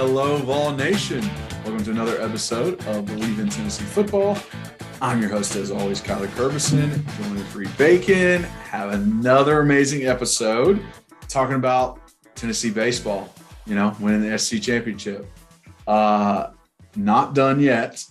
Hello, Vol Nation. Welcome to another episode of Believe in Tennessee Football. I'm your host, as always, Kyler Curbison, joined with Reed Bacon. Have another amazing episode talking about Tennessee baseball, winning the SC championship. Not done yet,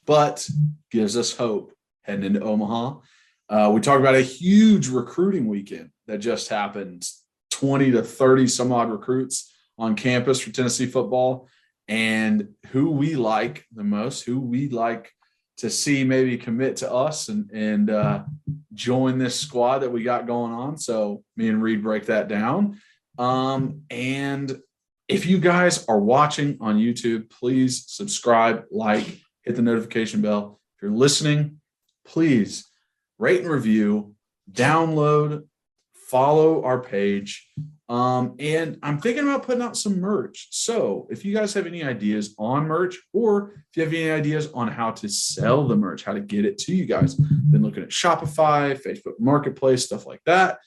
but gives us hope heading into Omaha. We talked about a huge recruiting weekend that just happened, 20 to 30 some odd recruits on campus for Tennessee football, and who we like the most, who we like to see maybe commit to us and join this squad that we got going on. So me and Reed break that down. And if you guys are watching on YouTube, please subscribe, like, hit the notification bell. If you're listening, please rate and review, download, follow our page. And I'm thinking about putting out some merch. So if you guys have any ideas on merch, or if you have any ideas on how to sell the merch, how to get it to you guys, been looking at Shopify, Facebook Marketplace, stuff like that.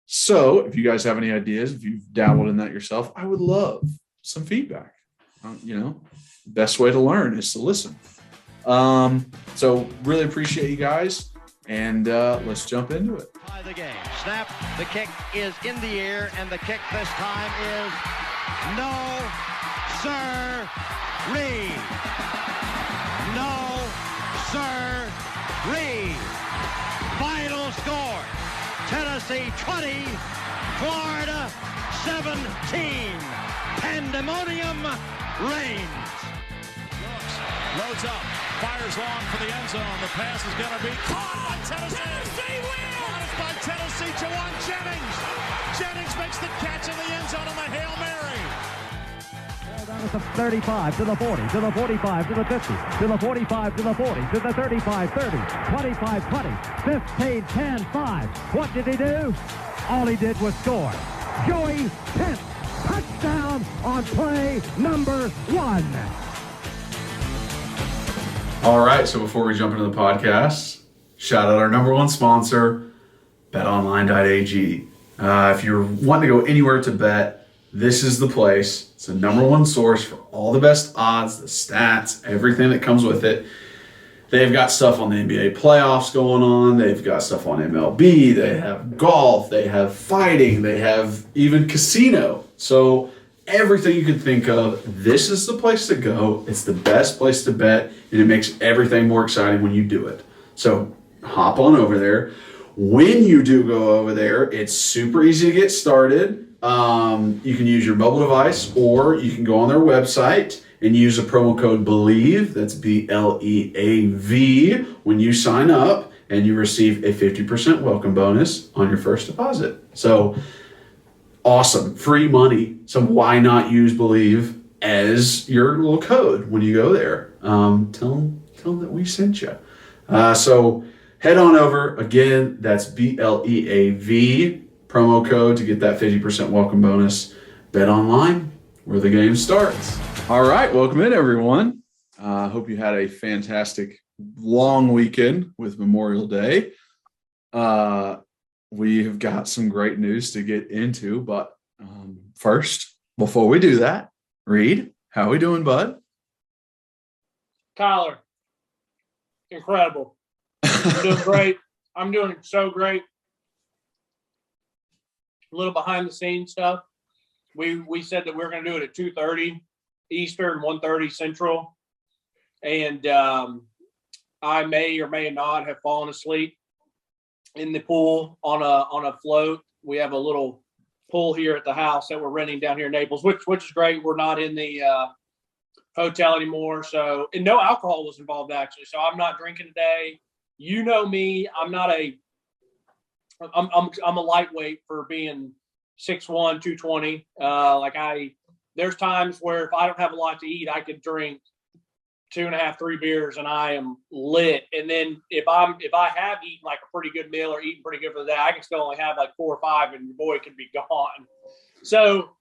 So if you guys have any ideas, if you've dabbled in that yourself, I would love some feedback. Best way to learn is to listen. So really appreciate you guys. And let's jump into it. By the game. Snap. The kick is in the air, and the kick this time is no, sir-ree. No, sir-ree. Final score, Tennessee 20, Florida 17. Pandemonium reigns. Loads up, fires long for the end zone. The pass is going to be caught by Tennessee. Tennessee wins! Caught by Tennessee to one Jennings. Jennings makes the catch in the end zone on the Hail Mary. Down at the 35, to the 40, to the 45, to the 50, to the 45, to the 40, to the 35, 30, 25, 20, 15, 10, 5. What did he do? All he did was score. Joey Pence, touchdown on play number 1. All right, so before we jump into the podcast, shout out our number one sponsor, betonline.ag. If you're wanting to go anywhere to bet, this is the place. It's the number one source for all the best odds, the stats, everything that comes with it. They've got stuff on the NBA playoffs going on. They've got stuff on MLB. They have golf. They have fighting. They have even casino. So everything you can think of, this is the place to go. It's the best place to bet, and it makes everything more exciting when you do it. So hop on over there. When you do go over there, it's super easy to get started. You can use your mobile device, or you can go on their website and use the promo code BELIEVE, that's BLEAV, when you sign up, and you receive a 50% welcome bonus on your first deposit. So awesome, free money. So why not use BELIEVE as your little code when you go there? Tell them that we sent you. So head on over. Again, that's BLEAV, promo code to get that 50% welcome bonus. Bet online, where the game starts. All right, welcome in, everyone. Hope you had a fantastic long weekend with Memorial Day. We have got some great news to get into, but first, before we do that, Reed, how we doing, bud? Kyler, incredible. I'm doing great. I'm doing so great. A little behind the scenes stuff. We said that we were going to do it at 2:30 Eastern, 1:30 Central, and I may or may not have fallen asleep in the pool on a float. We have a little pool here at the house that we're renting down here in Naples, which is great. We're not in the hotel anymore, so and no alcohol was involved actually. So I'm not drinking today. You know me. I'm a lightweight for being 6'1", 220. There's times where if I don't have a lot to eat, I could drink 2.5, 3 beers and I am lit. And then if I have eaten like a pretty good meal or eaten pretty good for the day, I can still only have like 4 or 5 and your boy can be gone. So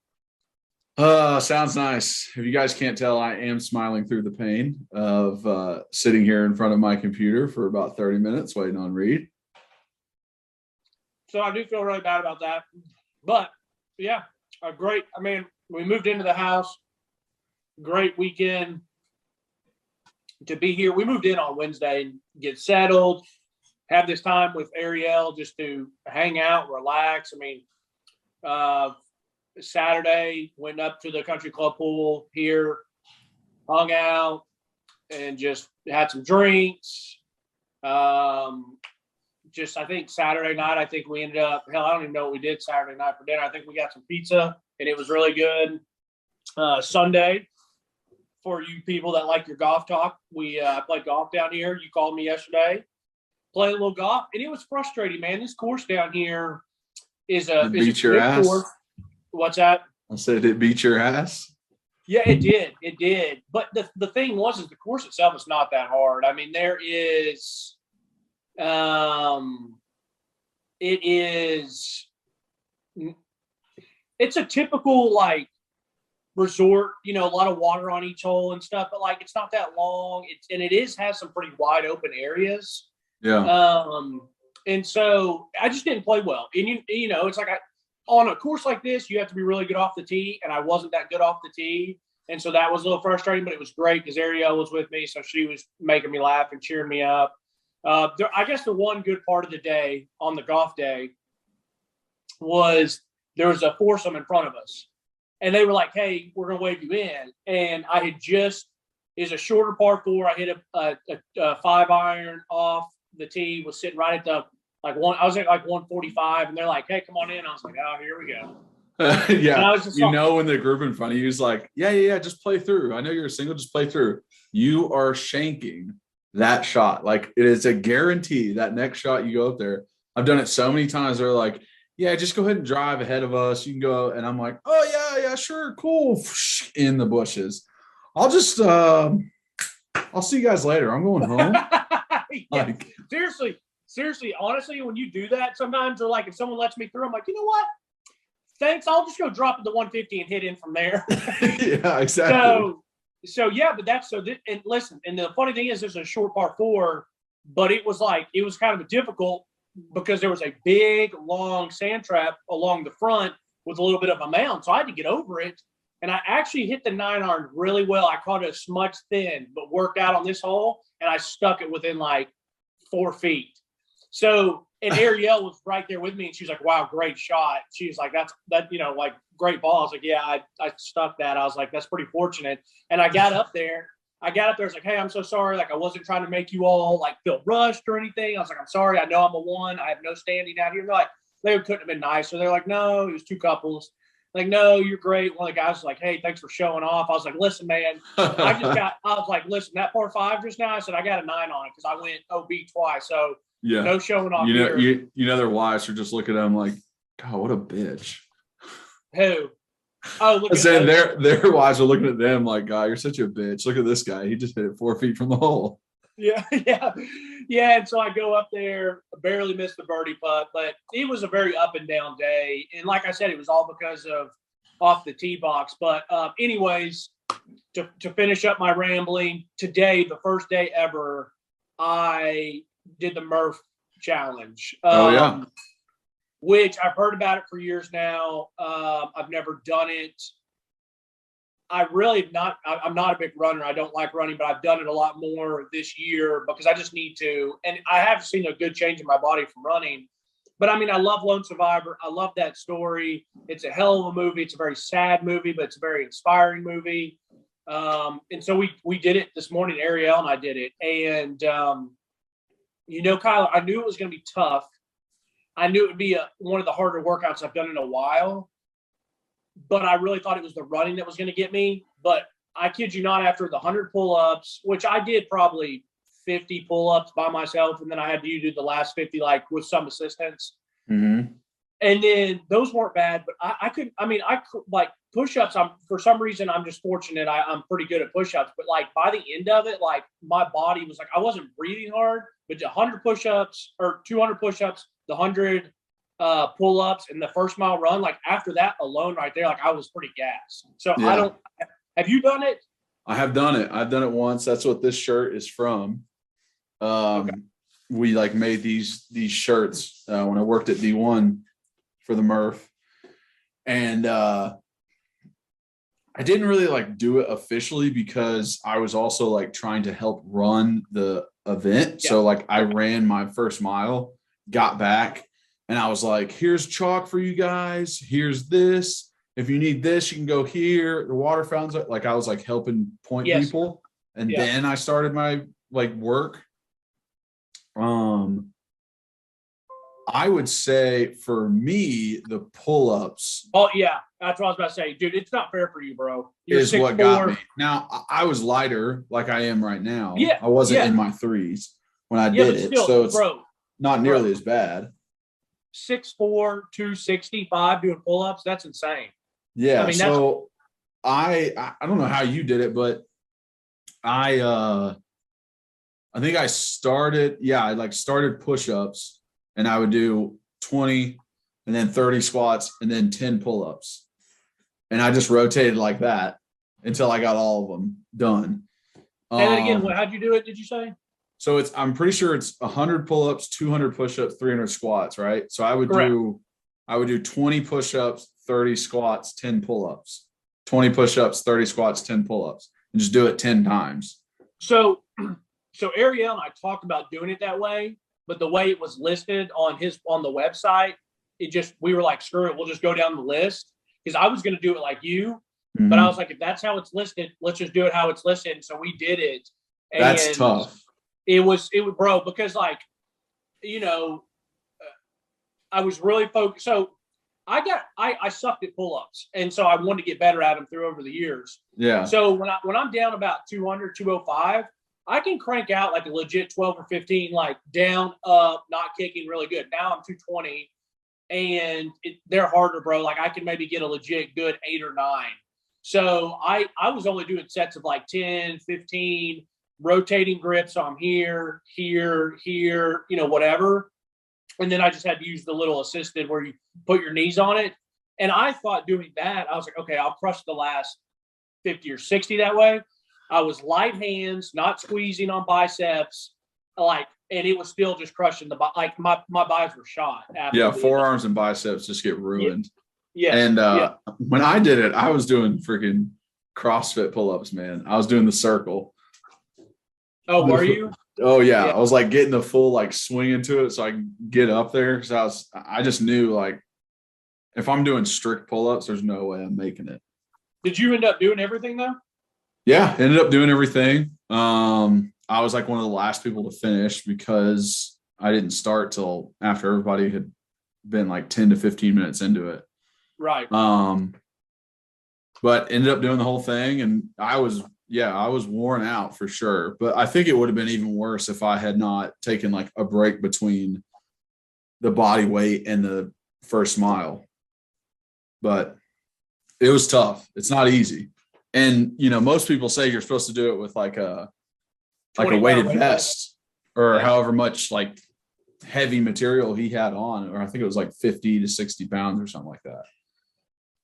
sounds nice. If you guys can't tell, I am smiling through the pain of sitting here in front of my computer for about 30 minutes waiting on Reed. So I do feel really bad about that. But yeah, great. I mean, we moved into the house. great weekend to be here. We moved in on Wednesday and get settled, have this time with Ariel just to hang out, relax. I mean, Saturday went up to the country club pool here, hung out, and just had some drinks. Just I think Saturday night, I think we ended up, hell, I don't even know what we did Saturday night for dinner. I think we got some pizza, and it was really good. Sunday, for you people that like your golf talk, we played golf down here. You called me yesterday, played a little golf, and it was frustrating, man. This course down here is a beat your ass. Course. What's that? I said it beat your ass. Yeah, it did. It did. But the thing is the course itself is not that hard. I mean, there is it's a typical like resort, you know, a lot of water on each hole and stuff, but like it's not that long. Has some pretty wide open areas. Yeah. And so I just didn't play well. And you know, it's like on a course like this, you have to be really good off the tee, and I wasn't that good off the tee. And so that was a little frustrating, but it was great because Ariel was with me, so she was making me laugh and cheering me up. I guess the one good part of the day on the golf day was there was a foursome in front of us. And they were like, hey, we're going to wave you in. And I had is a shorter par 4. I hit a 5-iron off the tee, was sitting right at the, I was at like 145. And they're like, hey, come on in. I was like, oh, here we go. Yeah. When the group in front of you is like, yeah, just play through. I know you're a single, just play through. You are shanking that shot. Like, it is a guarantee that next shot you go up there. I've done it so many times. They're like, yeah, just go ahead and drive ahead of us. You can go. And I'm like, oh, yeah, sure, cool. In the bushes. I'll just I'll see you guys later. I'm going home. Yeah. Seriously, honestly, when you do that, sometimes, or like if someone lets me through, I'm like, you know what? Thanks. I'll just go drop it to 150 and hit in from there. Yeah, exactly. So yeah, but and listen, and the funny thing is, there's a short par 4, but it was kind of difficult because there was a big, long sand trap along the front with a little bit of a mound. So I had to get over it. And I actually hit the 9-iron really well. I caught it a smudge thin, but worked out on this hole, and I stuck it within like 4 feet. So, and Ariel was right there with me, and she was like, wow, great shot. She was like, like great ball. I was like, yeah, I stuck that. I was like, that's pretty fortunate. And I got up there. I was like, hey, I'm so sorry. Like, I wasn't trying to make you all like feel rushed or anything. I was like, I'm sorry. I know I'm a 1. I have no standing out here. They're like, they couldn't have been nicer. They're like, no, it was 2 couples. Like, no, you're great. One of the guys was like, hey, thanks for showing off. I was like, listen, man, I was like, listen, that par 5 just now, I said, I got a 9 on it because I went OB twice. So yeah, no showing off here. You know, their wives are just looking at them like, God, what a bitch. Who? Oh, look at saying their wives are looking at them like, God, you're such a bitch. Look at this guy. He just hit it 4 feet from the hole. Yeah. And so I go up there, barely missed the birdie putt, but it was a very up and down day. And like I said, it was all because of off the tee box. But anyways, to finish up my rambling, today, the first day ever, I did the Murph challenge. Which I've heard about it for years now. I've never done it. I'm not a big runner. I don't like running, but I've done it a lot more this year because I just need to. And I have seen a good change in my body from running. But I mean, I love Lone Survivor. I love that story. It's a hell of a movie. It's a very sad movie, but it's a very inspiring movie. And so we did it this morning. Ariel and I did it. And, Kyler, I knew it was going to be tough. I knew it would be one of the harder workouts I've done in a while, but I really thought it was the running that was going to get me. But I kid you not, after the 100 pull-ups, which I did probably 50 pull-ups by myself, and then I had you do the last 50, like with some assistance. Mm-hmm. And then those weren't bad, but I like push-ups. For some reason, I'm just fortunate. I'm pretty good at push-ups, but like by the end of it, like my body was like, I wasn't breathing hard, but the 100 push-ups or 200 push-ups, the 100 pull-ups and the first mile run, like after that alone right there, like I was pretty gassed. So yeah. Have you done it? I have done it. I've done it once. That's what this shirt is from. Okay. We like made these shirts when I worked at D1 for the Murph. And I I didn't really like do it officially because I was also like trying to help run the event. Yeah. So like I ran my first mile, got back, and I was like, here's chalk for you guys. Here's this. If you need this, you can go here. The water fountains, like I was like helping point Yes. people. And Yeah. then I started my like work. I would say for me, the pull-ups Oh yeah, that's what I was about to say, dude. It's not fair for you, bro. You're is what 6'4". got me. Now I was lighter like I am right now. Yeah, I wasn't yeah. in my threes when I Yeah, did but it. still, So it's bro, not nearly as bad. 6'4", 265 doing pull-ups. That's insane. Yeah. I mean, so I don't know how you did it, but I think I started, I like started push-ups and I would do 20 and then 30 squats and then 10 pull-ups. And I just rotated like that until I got all of them done. Say that again. How'd you do it? Did you say? So I'm pretty sure it's 100 pull-ups, 200 push-ups, 300 squats, right? So I would do 20 push-ups, 30 squats, 10 pull-ups, 20 push-ups, 30 squats, 10 pull-ups, and just do it 10 times. So Ariel and I talked about doing it that way, but the way it was listed on the website, we were like, screw it, we'll just go down the list. Because I was going to do it like you, but I was like, if that's how it's listed, let's just do it how it's listed. And so we did it. And that's tough. It was, bro, because like, I was really focused. So I sucked at pull-ups. And so I wanted to get better at them over the years. Yeah. So when I'm down about 200, 205, I can crank out like a legit 12 or 15, like down, up, not kicking really good. Now I'm 220 and they're harder, bro. Like I can maybe get a legit good 8 or 9. So I was only doing sets of like 10, 15, rotating grips. So I'm here, whatever. And then I just had to use the little assisted where you put your knees on it. And I thought doing that, I was like, okay, I'll crush the last 50 or 60 that way. I was light hands, not squeezing on biceps, and it was still just crushing my biceps were shot. Yeah, forearms and biceps just get ruined. Yeah. And when I did it, I was doing freaking CrossFit pull-ups, man. I was doing the circle. Oh, were you? Oh yeah. I was like getting the full like swing into it so I can get up there. So I just knew like if I'm doing strict pull-ups, there's no way I'm making it. Did you end up doing everything though? Yeah, ended up doing everything. I was like one of the last people to finish because I didn't start till after everybody had been like 10 to 15 minutes into it. Right. But ended up doing the whole thing, and I was worn out for sure. But I think it would have been even worse if I had not taken like a break between the body weight and the first mile. But it was tough. It's not easy. And, most people say you're supposed to do it with like a weighted vest or however much like heavy material he had on, or I think it was like 50 to 60 pounds or something like that.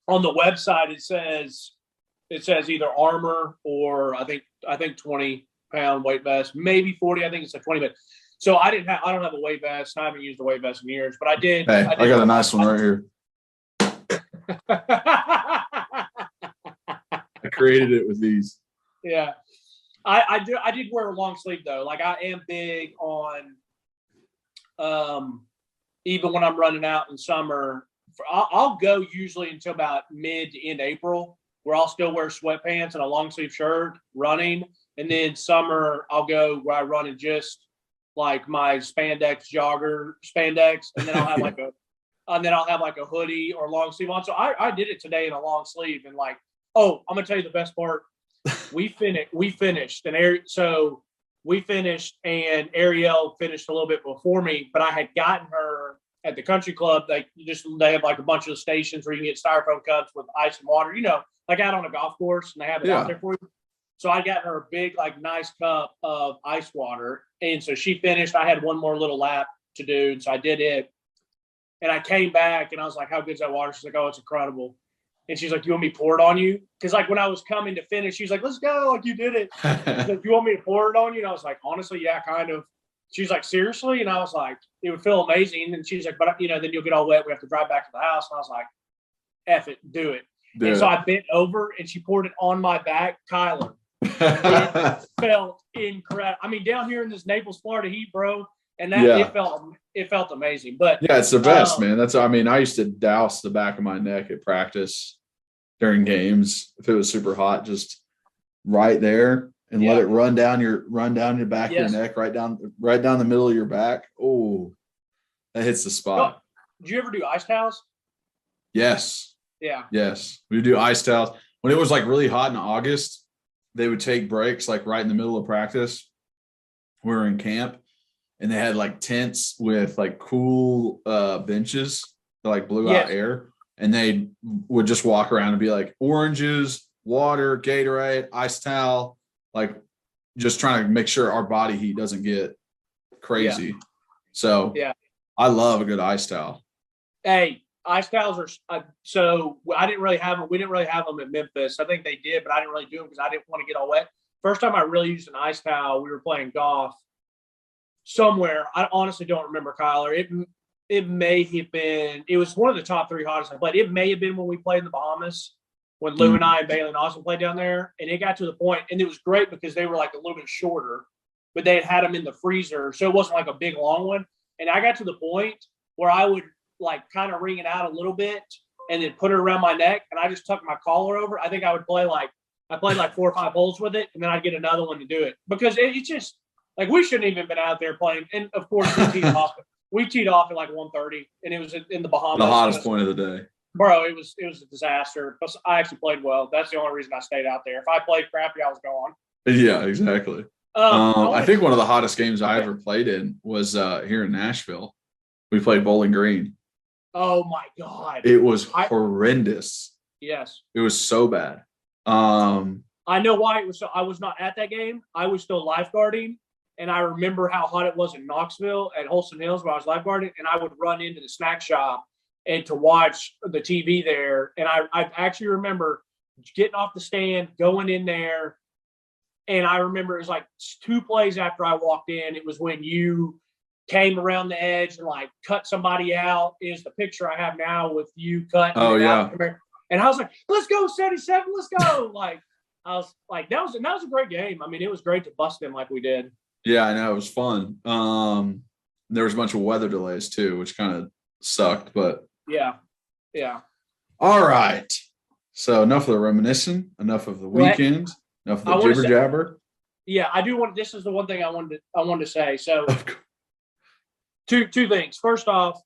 On the website, it says either armor or I think 20-pound weight vest, maybe 40. I think it's a 20, but so I don't have a weight vest. I haven't used a weight vest in years, but I did. Hey, I got a nice one right here. I created it with these. Yeah. I did wear a long sleeve though. Like I am big on even when I'm running out in summer, I'll go usually until about mid to end April where I'll still wear sweatpants and a long sleeve shirt running. And then summer I'll go where I run in just like my spandex, and then I'll have like a hoodie or long sleeve on. So I did it today in a long sleeve and like, oh, I'm gonna tell you the best part. We finished and Ariel finished a little bit before me, but I had gotten her at the country club. They have like a bunch of stations where you can get styrofoam cups with ice and water, like out on a golf course, and they have it out there for you. So I got her a big, like nice cup of ice water. And so she finished. I had one more little lap to do. And so I did it. And I came back and I was like, how good's that water? She's like, oh, it's incredible. And she's like, you want me to pour it on you? Because like when I was coming to finish, she's like, let's go. Like you did it. She's like, you want me to pour it on you? And I was like, honestly, yeah, kind of. She's like, seriously? And I was like, it would feel amazing. And she's like, but then you'll get all wet. We have to drive back to the house. And I was like, F it, do it. Dude. And so I bent over and she poured it on my back. Kyler, it felt incredible. I mean, down here in this Naples, Florida heat, bro, and that it felt amazing. But yeah, it's the best, man. I used to douse the back of my neck at practice during games if it was super hot, just right there, and let it run down your back of your neck, right down the middle of your back. Oh, that hits the spot. Did you ever do ice towels? Yes. Yeah. Yes. We would do ice towels. When it was like really hot in August, they would take breaks like right in the middle of practice. We were in camp and they had like tents with like cool benches that like blew out air. And they would just walk around and be like oranges, water, Gatorade, ice towel, like just trying to make sure our body heat doesn't get crazy. Yeah. So I love a good ice towel. Hey, ice towels are so I didn't really have them. We didn't really have them in Memphis. I think they did, but I didn't really do them because I didn't want to get all wet. First time I really used an ice towel, we were playing golf somewhere. I honestly don't remember, Kyler. It may have been. It was one of the top 3 hottest I played. It may have been when we played in the Bahamas, when Lou and I and Bailey and Austin played down there. And it got to the point, and it was great because they were like a little bit shorter, but they had them in the freezer, so it wasn't like a big long one. And I got to the point where I would like kind of wring it out a little bit and then put it around my neck, and I just tucked my collar over. I think I would play like 4 or 5 holes with it, and then I'd get another one to do it because it's just like we shouldn't even been out there playing. And of course, we teed off at like 1:30, and it was in the Bahamas. The hottest point of the day, bro. It was a disaster. Plus, I actually played well. That's the only reason I stayed out there. If I played crappy, I was gone. Yeah, exactly. I think one of the hottest games I ever played in was here in Nashville. We played Bowling Green. Oh my God! It was horrendous. Yes, it was so bad. I know why it was. So I was not at that game. I was still lifeguarding, and I remember how hot it was in Knoxville at Holston Hills where I was lifeguarding, and I would run into the snack shop and to watch the TV there. And I actually remember getting off the stand, going in there, and I remember it was like 2 plays after I walked in. It was when you came around the edge and like cut somebody out. Is the picture I have now with you cutting. Oh yeah. And I was like, let's go 77, let's go. Like I was like, that was a great game. I mean, it was great to bust them like we did. Yeah, I know, it was fun. There was a bunch of weather delays too, which kind of sucked, but yeah. All right. So enough of the reminiscing, enough of the weekend, enough of the jibber jabber. Yeah, I do want. This is the one thing I wanted to say. So two things. First off,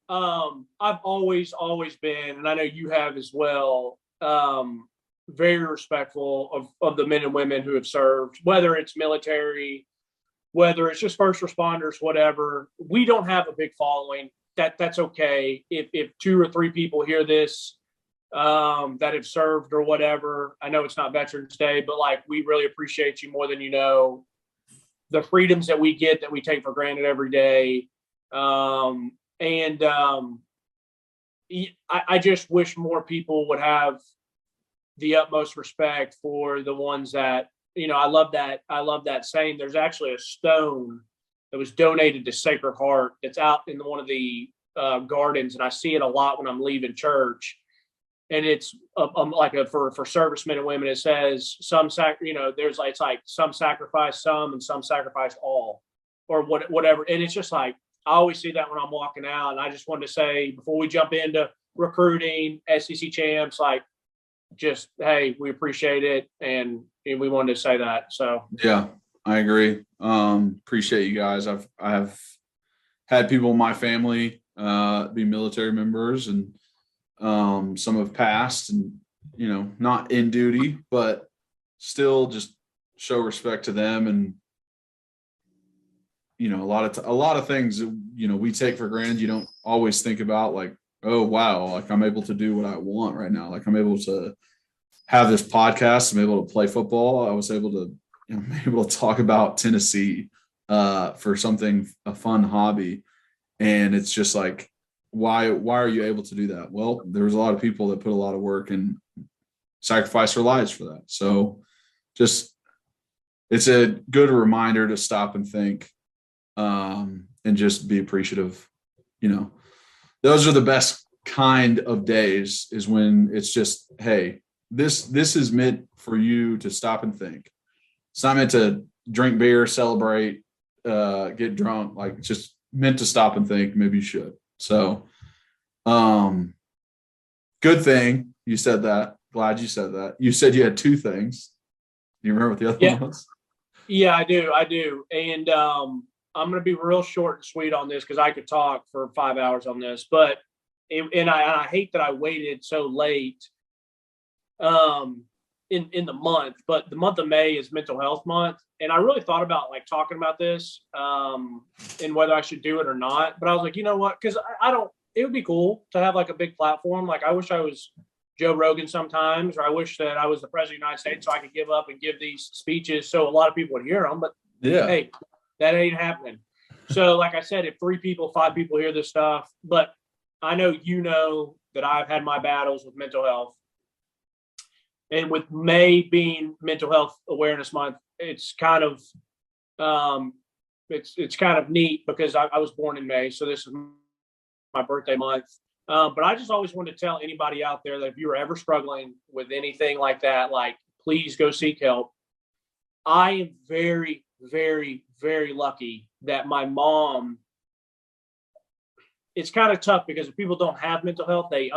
I've always been, and I know you have as well, very respectful of the men and women who have served, whether it's military, whether it's just first responders, whatever. We don't have a big following. That's okay. If 2 or 3 people hear this that have served or whatever, I know it's not Veterans Day, but like we really appreciate you more than you know. The freedoms that we get that we take for granted every day. I just wish more people would have the utmost respect for the ones that, I love that saying. There's actually a stone that was donated to Sacred Heart that's out in one of the gardens. And I see it a lot when I'm leaving church. And it's for servicemen and women. It says it's like some sacrifice some and some sacrifice all, or whatever. And it's just like I always see that when I'm walking out. And I just wanted to say before we jump into recruiting, SEC champs, like just hey, we appreciate it, and we wanted to say that. So yeah, I agree. Appreciate you guys. I've had people in my family be military members, and some have passed and, not in duty, but still just show respect to them. And, a lot of things, we take for granted. You don't always think about like, oh, wow, like I'm able to do what I want right now. Like I'm able to have this podcast. I'm able to play football. I was able to, I'm able to talk about Tennessee for a fun hobby. And it's just like, why are you able to do that? Well, there's a lot of people that put a lot of work and sacrifice their lives for that. So just, it's a good reminder to stop and think, and just be appreciative. Those are the best kind of days is when it's just, hey, this is meant for you to stop and think. It's not meant to drink beer, celebrate, get drunk. Like, it's just meant to stop and think. Maybe you should. So, good thing you said that. Glad you said that. You said you had two things. Do you remember what the other one was? Yeah, I do. And I'm going to be real short and sweet on this because I could talk for 5 hours on this. But I hate that I waited so late in the month. But the month of May is Mental Health Month, and I really thought about like talking about this and whether I should do it or not. But I was like, you know what? Because I don't. It would be cool to have like a big platform. Like, I wish I was Joe Rogan sometimes, or I wish that I was the president of the United States so I could give up and give these speeches so a lot of people would hear them. But yeah, hey, that ain't happening. So like I said, if 3 people, 5 people hear this stuff, but I know that I've had my battles with mental health. And with May being Mental Health Awareness Month, it's kind of it's kind of neat because I was born in May, so this is my birthday month. But I just always want to tell anybody out there that if you're ever struggling with anything like that, like, please go seek help. I am very, very, very lucky that my mom. It's kind of tough because if people don't have mental health, they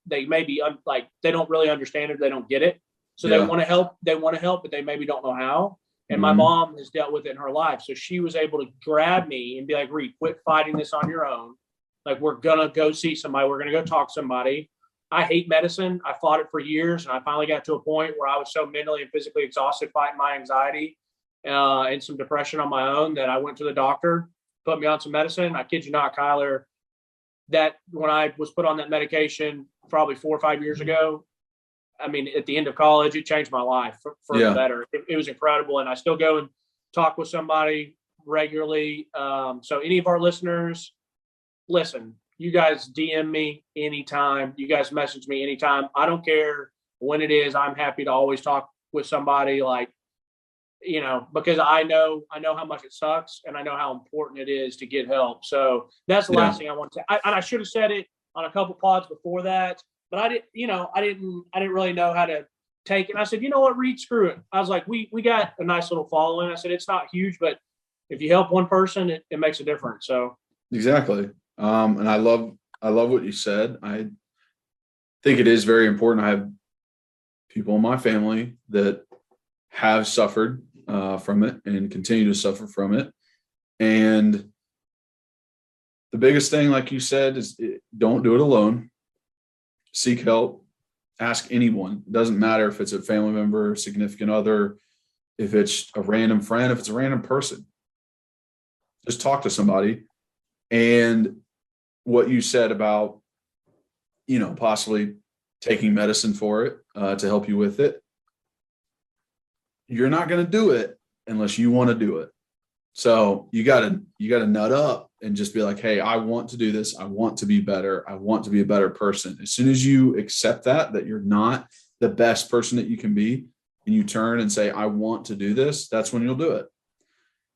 maybe like they don't really understand it, they don't get it, so they want to help. They want to help, but they maybe don't know how. And my mom has dealt with it in her life, so she was able to grab me and be like, "Reed, quit fighting this on your own. Like, we're going to go see somebody. We're going to go talk to somebody." I hate medicine. I fought it for years. And I finally got to a point where I was so mentally and physically exhausted fighting my anxiety and some depression on my own that I went to the doctor, put me on some medicine. I kid you not, Kyler, that when I was put on that medication probably 4 or 5 years ago, I mean, at the end of college, it changed my life for the better. It was incredible. And I still go and talk with somebody regularly. So any of our listeners, listen, you guys DM me anytime. You guys message me anytime. I don't care when it is. I'm happy to always talk with somebody, like, because I know how much it sucks, and I know how important it is to get help. So that's the last thing I want to say. And I should have said it on a couple pods before that, but I didn't really know how to take it. And I said, you know what, Reed, screw it. I was like, we got a nice little following. I said, it's not huge, but if you help one person, it makes a difference. So exactly. And I love what you said. I think it is very important. I have people in my family that have suffered from it and continue to suffer from it. And the biggest thing, like you said, is don't do it alone. Seek help. Ask anyone. It doesn't matter if it's a family member, significant other, if it's a random friend, if it's a random person. Just talk to somebody. And what you said about, possibly taking medicine for it to help you with it, you're not going to do it unless you want to do it. So you got to nut up and just be like, hey, I want to do this. I want to be better. I want to be a better person. As soon as you accept that you're not the best person that you can be, and you turn and say, I want to do this, that's when you'll do it.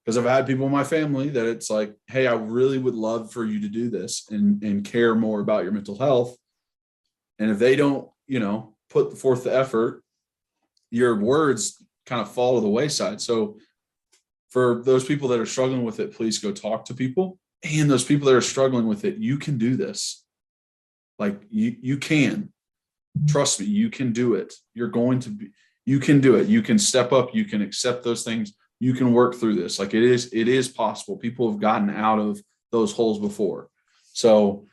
Because I've had people in my family that it's like, hey, I really would love for you to do this and care more about your mental health. And if they don't, put forth the effort, your words kind of fall to the wayside. So for those people that are struggling with it, please go talk to people. And those people that are struggling with it, you can do this. Like you can. Trust me, you can do it. You can do it. You can step up. You can accept those things. You can work through this. Like, it is possible. People have gotten out of those holes before. So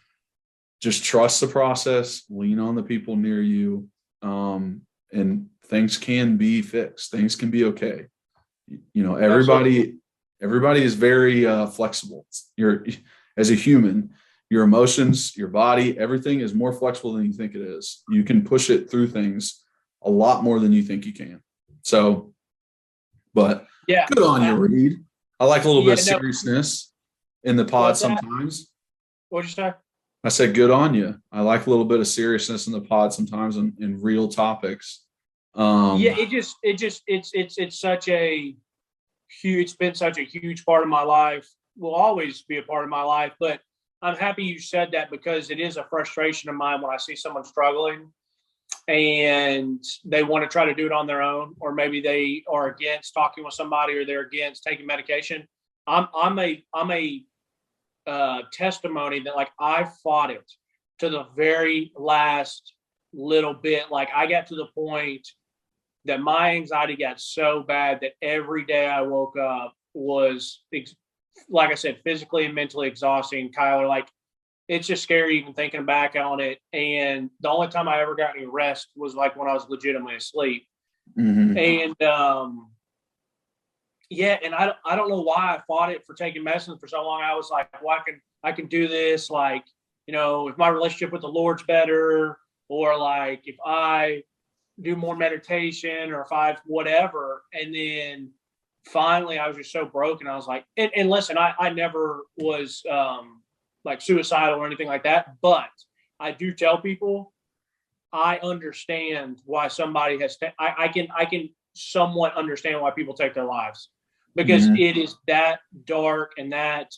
just trust the process, lean on the people near you, and things can be fixed. Things can be okay. Everybody is very flexible. As a human, your emotions, your body, everything is more flexible than you think it is. You can push it through things a lot more than you think you can. So, but yeah, good on you, Reed. I like a little bit of seriousness in the pod sometimes. What'd you say? I said, good on you. I like a little bit of seriousness in the pod sometimes in real topics. It's such a huge, it's been such a huge part of my life. Will always be a part of my life. But I'm happy you said that, because it is a frustration of mine when I see someone struggling and they want to try to do it on their own, or maybe they are against talking with somebody, or they're against taking medication. I'm a testimony that, like, I fought it to the very last little bit. Like, I got to the point that my anxiety got so bad that every day I woke up was, like I said, physically and mentally exhausting. Kyler, like, it's just scary even thinking back on it. And the only time I ever got any rest was like when I was legitimately asleep. Mm-hmm. And and I don't know why I fought it for taking medicine for so long. I was like, well, I can do this. Like, if my relationship with the Lord's better, or like if I do more meditation, or if I whatever. And then finally I was just so broken. I was like, and listen, I never was like suicidal or anything like that, but I do tell people I understand why somebody has I can somewhat understand why people take their lives, because it is that dark and that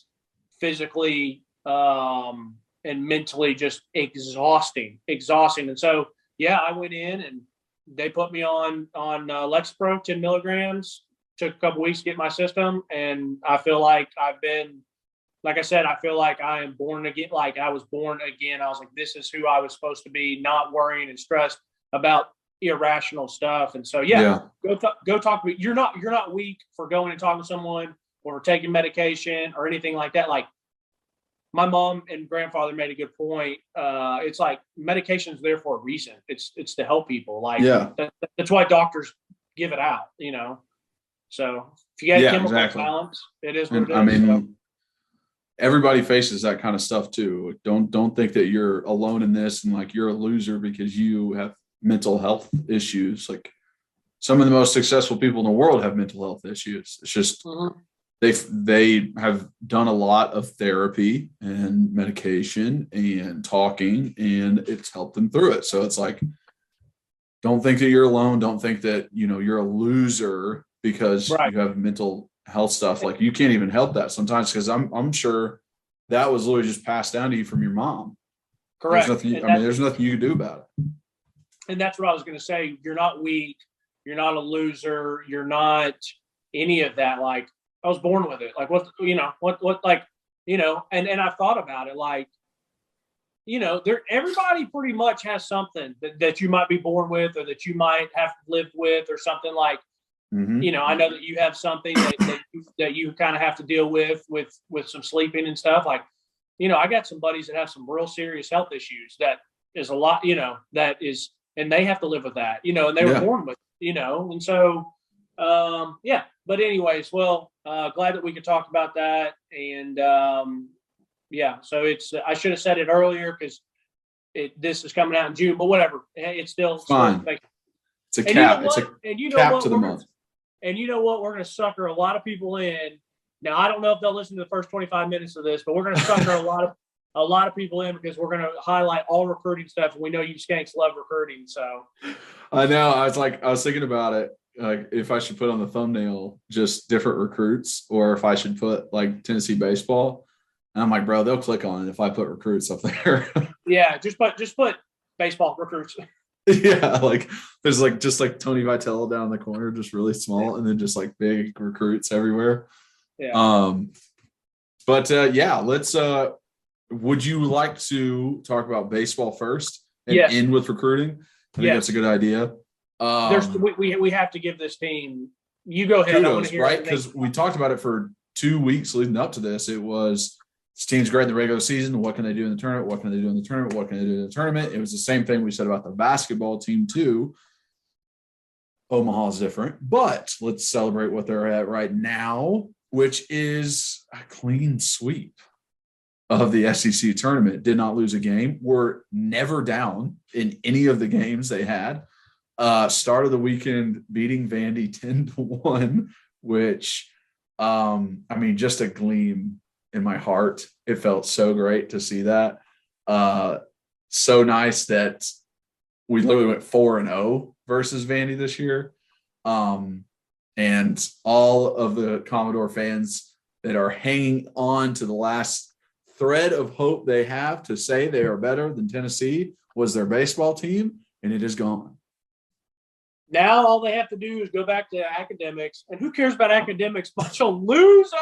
physically and mentally just exhausting. And so I went in and they put me on Lexapro 10 milligrams. Took a couple weeks to get my system, and I feel like I've been, like I said, I feel like I am born again. Like I was born again. I was like, this is who I was supposed to be, not worrying and stressed about irrational stuff. And so, go talk to me. You're not weak for going and talking to someone, or taking medication or anything like that. Like, my mom and grandfather made a good point. It's like medication is there for a reason. It's to help people. Like, that's why doctors give it out, So if you got chemical imbalance, it is what it is. I mean, everybody faces that kind of stuff too. Don't think that you're alone in this and like you're a loser because you have mental health issues. Like, some of the most successful people in the world have mental health issues. It's just they have done a lot of therapy and medication and talking, and it's helped them through it. So it's like, don't think that you're alone. Don't think that, you're a loser because you have mental health stuff. Like, you can't even help that sometimes, because I'm sure that was literally just passed down to you from your mom. Correct. There's nothing you can do about it. And that's what I was going to say. You're not weak. You're not a loser. You're not any of that. Like, I was born with it. Like, and I've thought about it. Like, everybody pretty much has something that you might be born with, or that you might have lived with, or something. Like, I know that you have something that you kind of have to deal with some sleeping and stuff. Like, I got some buddies that have some real serious health issues that is a lot, and they have to live with that, and they were born with, and so, but anyways, well, glad that we could talk about that. And, so I should have said it earlier, because this is coming out in June, but whatever. It's still fine. It's a cap. It's a cap to the month. And you know what? We're going to sucker a lot of people in. Now, I don't know if they'll listen to the first 25 minutes of this, but we're going to sucker a lot of people in, because we're going to highlight all recruiting stuff. And we know you skanks love recruiting. So I know. I was thinking about it. Like, if I should put on the thumbnail just different recruits, or if I should put like Tennessee baseball. And I'm like, bro, they'll click on it if I put recruits up there. Yeah, just put baseball recruits. Yeah, like there's like just like Tony Vitello down in the corner, just really small, and then just like big recruits everywhere. Yeah. Let's would you like to talk about baseball first and end with recruiting? I think that's a good idea. We have to give this team, you go ahead. Kudos, right? Because we talked about it for 2 weeks leading up to this. It was, this team's great in the regular season. What can they do in the tournament? What can they do in the tournament? What can they do in the tournament? It was the same thing we said about the basketball team too. Omaha's different, but let's celebrate what they're at right now, which is a clean sweep of the SEC tournament. Did not lose a game. Were never down in any of the games they had. Start of the weekend beating Vandy 10-1, which, just a gleam in my heart. It felt so great to see that. So nice that we literally went 4-0 versus Vandy this year. And all of the Commodore fans that are hanging on to the last thread of hope they have to say they are better than Tennessee was their baseball team, and it is gone. Now all they have to do is go back to academics. And who cares about academics? Bunch of losers.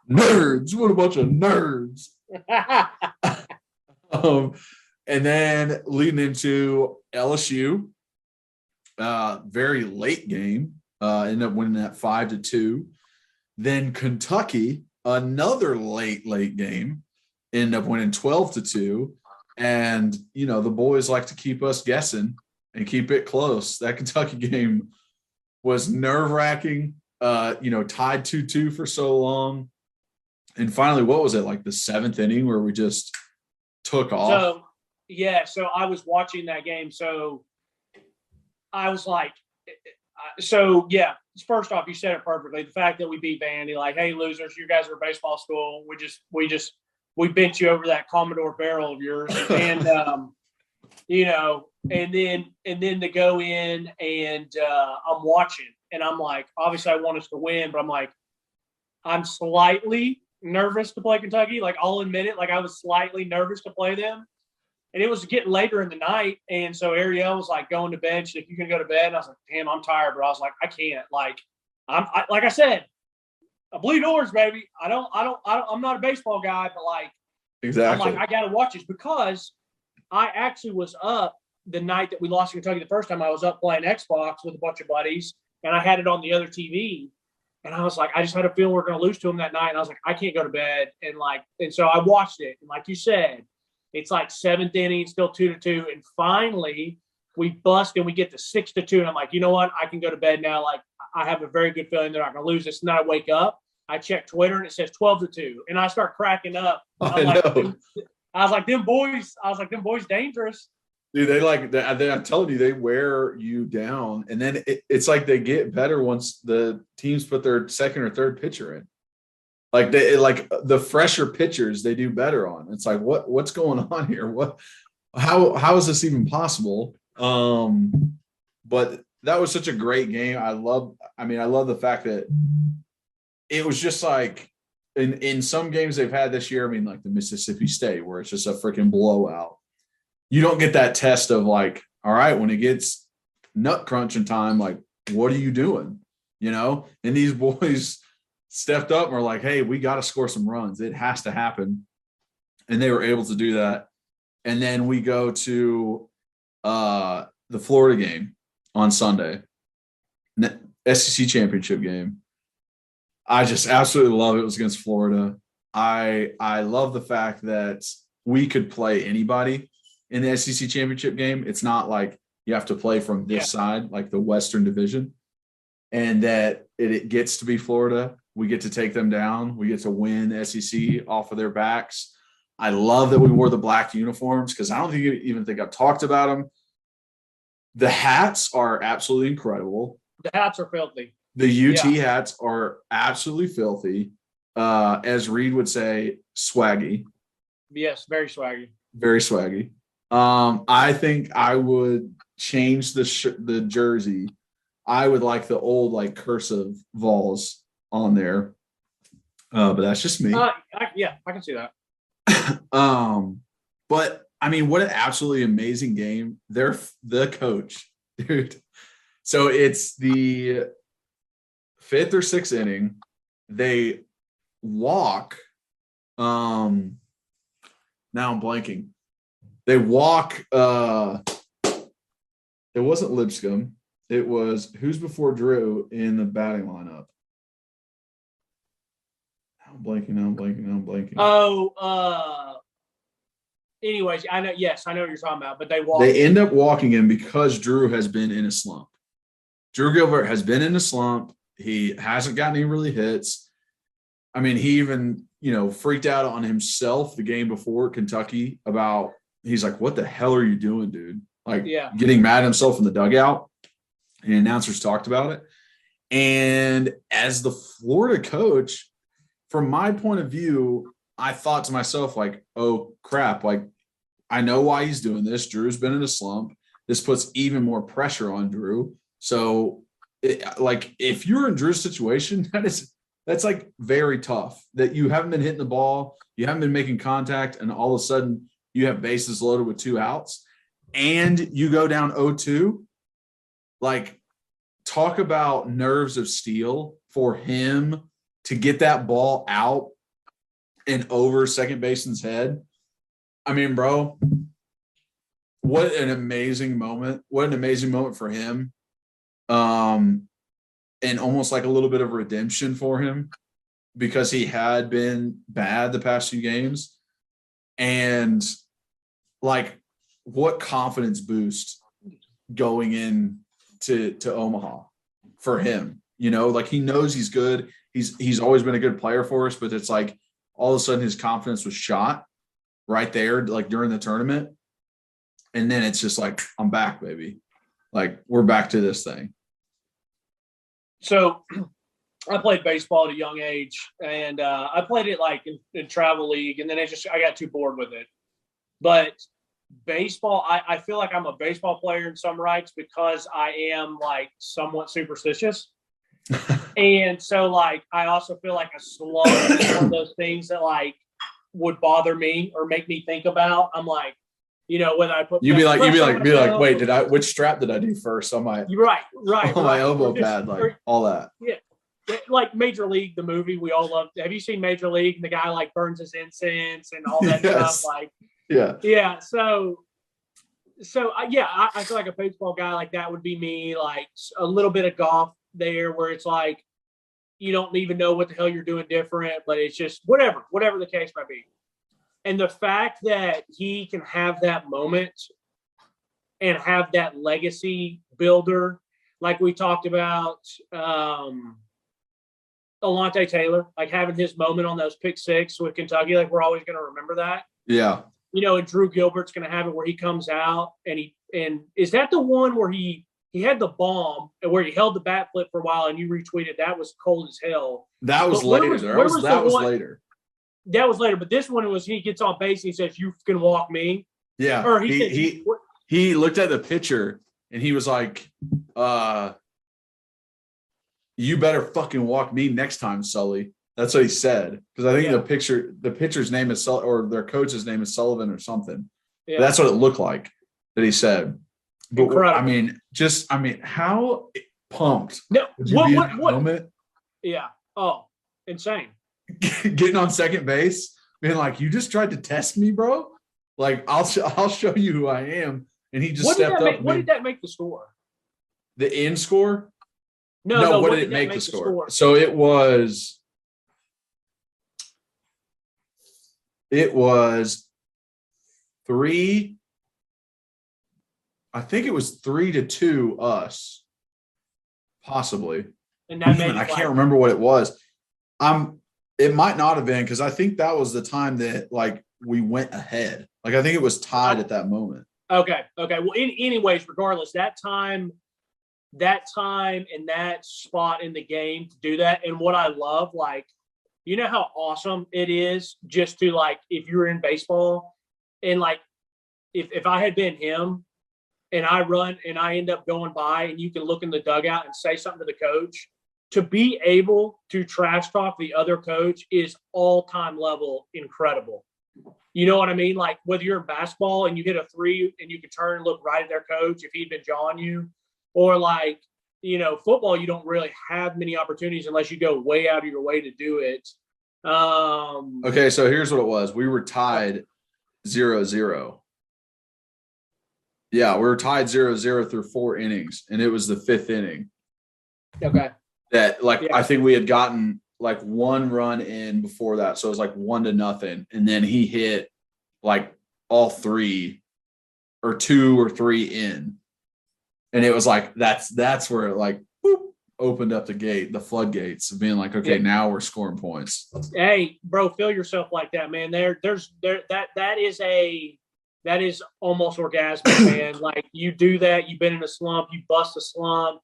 Nerds. What a bunch of nerds. And then leading into LSU, very late game, ended up winning that 5-2. Then Kentucky, another late game, ended up winning 12-2. And, you know, the boys like to keep us guessing and keep it close. That Kentucky game was nerve-wracking, tied 2-2 for so long. And finally, what was it, like the 7th inning where we just took off? So I was watching that game. So I was like, first off, you said it perfectly. The fact that we beat Vandy, like, hey, losers, you guys are a baseball school. We bent you over that Commodore barrel of yours. And, and then to go in and I'm watching and I'm like, obviously I want us to win, but I'm like, I'm slightly nervous to play Kentucky. Like, I'll admit it. Like, I was slightly nervous to play them. And it was getting later in the night. And so Ariel was like, going to bed. She's like, you can go to bed. And I was like, damn, I'm tired. But I was like, I can't. Like, like I said, I bleed orange, baby. I'm not a baseball guy, but like, exactly. I'm like, I got to watch this because I actually was up the night that we lost to Kentucky the first time. I was up playing Xbox with a bunch of buddies and I had it on the other TV. And I was like, I just had a feeling we're going to lose to them that night. And I was like, I can't go to bed. And so I watched it. And like you said, it's like 7th inning, still 2-2. And finally, we bust and we get to 6-2. And I'm like, you know what? I can go to bed now. Like, I have a very good feeling they're not going to lose this. And then I wake up, I check Twitter, and it says 12-2. And I start cracking up. I was like, them boys dangerous. Dude, I'm telling you, they wear you down. And then it's like they get better once the teams put their second or third pitcher in. Like the fresher pitchers they do better on. It's like, what's going on here? How is this even possible? But that was such a great game. I love the fact that it was just like in some games they've had this year, I mean, like the Mississippi State, where it's just a freaking blowout. You don't get that test of like, all right, when it gets nut crunching time, like, what are you doing? You know? And these boys stepped up and were like, hey, we got to score some runs. It has to happen. And they were able to do that. And then we go to the Florida game on Sunday, SEC championship game. I just absolutely love it. It was against Florida. I love the fact that we could play anybody in the SEC championship game. It's not like you have to play from this side, like the Western Division, and that it gets to be Florida. We get to take them down. We get to win the SEC off of their backs. I love that we wore the black uniforms because I don't even think I've talked about them. The hats are absolutely incredible. The hats are filthy. The UT hats are absolutely filthy. As Reed would say, swaggy. Yes, very swaggy. Very swaggy. I think I would change the jersey. I would like the old like cursive Vols on there. But that's just me. I can see that. But I mean, what an absolutely amazing game. They're the coach, dude. So it's the 5th or 6th inning. They walk. Now I'm blanking. They walk. It wasn't Lipscomb. It was who's before Drew in the batting lineup. I'm blanking. Oh, anyways, I know. Yes, I know what you're talking about. But they end up walking him because Drew has been in a slump. Drew Gilbert has been in a slump. He hasn't gotten any really hits. I mean, he even freaked out on himself the game before Kentucky about. He's like, "What the hell are you doing, dude?" Like, getting mad at himself in the dugout. And announcers talked about it. And as the Florida coach, from my point of view, I thought to myself, like, oh, crap. Like, I know why he's doing this. Drew's been in a slump. This puts even more pressure on Drew. So, if you're in Drew's situation, that is That's like very tough that you haven't been hitting the ball, you haven't been making contact, and all of a sudden you have bases loaded with 2 outs and you go down 0-2. Like, talk about nerves of steel for him to get that ball out and over second baseman's head. I mean, bro, what an amazing moment. What an amazing moment for him. And almost like a little bit of redemption for him because he had been bad the past few games. And like, what confidence boost going in to Omaha for him, you know, like he knows he's good. He's always been a good player for us, but it's like all of a sudden his confidence was shot right there, like during the tournament. And then it's just like, I'm back, baby. Like, we're back to this thing. So I played baseball at a young age, and I played it like in travel league, and then I got too bored with it. But baseball, I feel like I'm a baseball player in some rights because I am like somewhat superstitious. And so like I also feel like a slug is one of those things that like would bother me or make me think about. I'm like, you know, when I put You'd be like, wait, which strap did I do first on my right on my elbow pad, like all that. Yeah. Like Major League, the movie we all loved. Have you seen Major League? And the guy like burns his incense and all that stuff. Like, yeah. So I feel like a baseball guy like that would be me. Like a little bit of golf there, where it's like you don't even know what the hell you're doing different, but it's just whatever the case might be. And the fact that he can have that moment and have that legacy builder, like we talked about, Alante Taylor, like having his moment on those pick six with Kentucky, like we're always going to remember that. Yeah. You know, and Drew Gilbert's going to have it where he comes out and is that the one where he had the bomb and where he held the bat flip for a while and you retweeted that was cold as hell. That was later. That was later. That was later, but this one was he gets on base and he says, "You can walk me." Yeah. Or he looked at the pitcher and he was like, "You better fucking walk me next time, Sully." That's what he said. Because I think the pitcher's name is or their coach's name is Sullivan or something. Yeah. That's what it looked like that he said. But incredible. I mean, how pumped no, would you be in that moment? Yeah. Oh, insane. Getting on second base, being like, "You just tried to test me, bro. Like, I'll show you who I am." And he just stepped up. What did that make the score? The end score? No. What did it make the score? So it was 3. I think it was 3-2 us, possibly. And that made I can't remember what it was. It might not have been because I think that was the time that like we went ahead. Like I think it was tied at that moment. Okay. Well, anyways, regardless, that time and that spot in the game to do that, and what I love, like, you know how awesome it is just to like if you're in baseball and like if I had been him and I run and I end up going by and you can look in the dugout and say something to the coach. To be able to trash talk the other coach is all-time level incredible. You know what I mean? Like whether you're in basketball and you hit a 3 and you can turn and look right at their coach if he'd been jawing you, or like, you know, football, you don't really have many opportunities unless you go way out of your way to do it. Okay, so here's what it was. We were tied 0-0. Yeah, we were tied 0-0 through 4 innings, and it was the 5th inning. Okay. That I think we had gotten like 1 run in before that, so it was like 1-0, and then he hit like all 3 or 2 or 3 in, and it was like that's where it like boop, opened up the floodgates of being like, okay, now we're scoring points. Hey, bro, feel yourself like that, man. That is almost orgasmic, man. Like you do that, you've been in a slump, you bust a slump.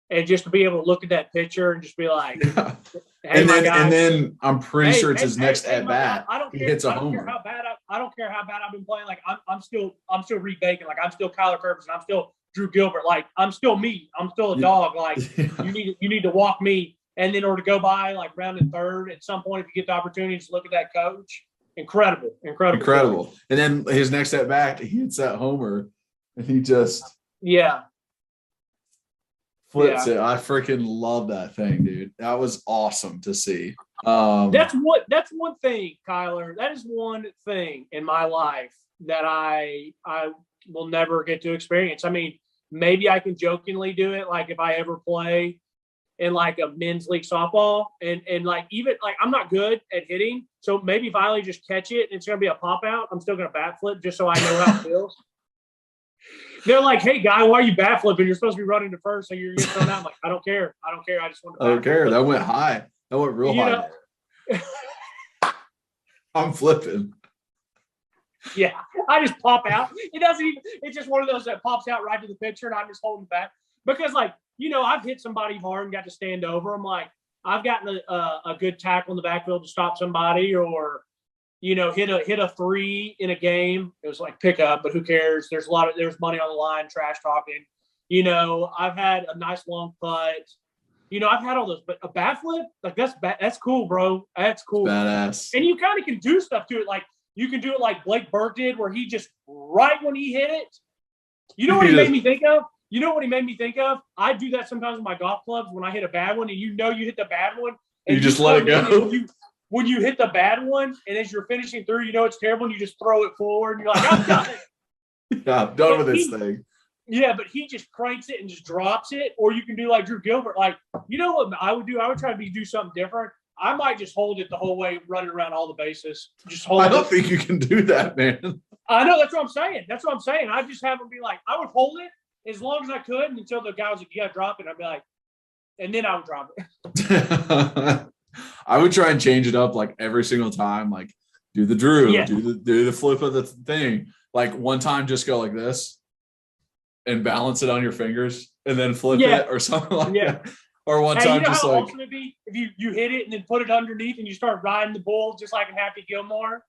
And just to be able to look at that picture and just be like, hey, and then I'm pretty sure it's his next at bat. I don't care. I don't care how bad I've been playing. Like I'm still Reed Bacon. Like I'm still Kyler Curtis. I'm still Drew Gilbert. Like I'm still me. I'm still a dog. Like you need to walk me and then or to go by like round and third at some point if you get the opportunity to look at that coach. Incredible. And then his next at bat, he hits that homer, and he just flips it. I freaking love that thing, dude. That was awesome to see. That's one thing, Kyler. That is one thing in my life that I will never get to experience. I mean, maybe I can jokingly do it, like if I ever play in like a men's league softball, and like even like I'm not good at hitting, so maybe if I only just catch it and it's gonna be a pop out, I'm still gonna bat flip just so I know how it feels. They're like, "Hey, guy, why are you bat flipping? You're supposed to be running to first, so you're getting thrown out." I'm like, I don't care. I just want to. I don't care. That went high. That went real high. I'm flipping. Yeah, I just pop out. It doesn't even. It's just one of those that pops out right to the pitcher, and I'm just holding back because, like, I've hit somebody hard and got to stand over them. Like, I've gotten a good tackle in the backfield to stop somebody, or hit a three in a game. It was like pick up, but who cares? There's money on the line. Trash talking. I've had a nice long putt. I've had all those, but a bat flip, like that's cool, bro. That's cool. It's badass. And you kind of can do stuff to it, like. You can do it like Blake Burke did, where he just right when he hit it. You know what he made me think of? I do that sometimes with my golf clubs when I hit a bad one, and you hit the bad one. And you just let it go. When you hit the bad one, and as you're finishing through, it's terrible, and you just throw it forward, and you're like, I'm done. Yeah, I'm done with this thing. Yeah, but he just cranks it and just drops it. Or you can do like Drew Gilbert. Like, what I would do? I would try to do something different. I might just hold it the whole way, running around all the bases. Just hold it. I don't think you can do that, man. I know. That's what I'm saying. I just have them be like, I would hold it as long as I could until the guy was like, yeah, drop it. I'd be like, and then I would drop it. I would try and change it up like every single time. Like do the Drew, do the flip of the thing. Like one time just go like this and balance it on your fingers and then flip it or something like that. Or one time just how like awesome it'd be if you hit it and then put it underneath and you start riding the bull just like in Happy Gilmore.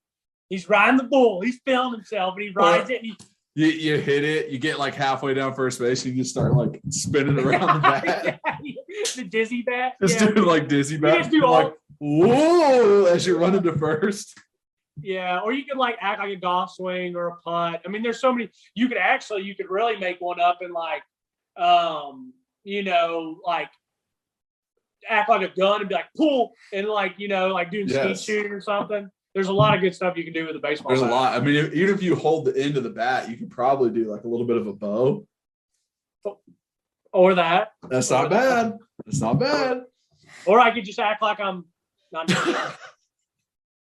He's riding the bull. He's feeling himself and he rides it. And you hit it. You get like halfway down first base. And you just start like spinning around the bat. The dizzy bat. Just doing like dizzy bat. Just do like whoa as you're running to first. Yeah, or you could like act like a golf swing or a putt. I mean, there's so many. You could really make one up and like, like. Act like a gun and be like pull and like like doing skeet shooting or something. There's a lot of good stuff you can do with a baseball. There's a lot. I mean, even if you hold the end of the bat, you can probably do like a little bit of a bow. Or that. That's not bad. That's not bad. Or I could just act like I'm not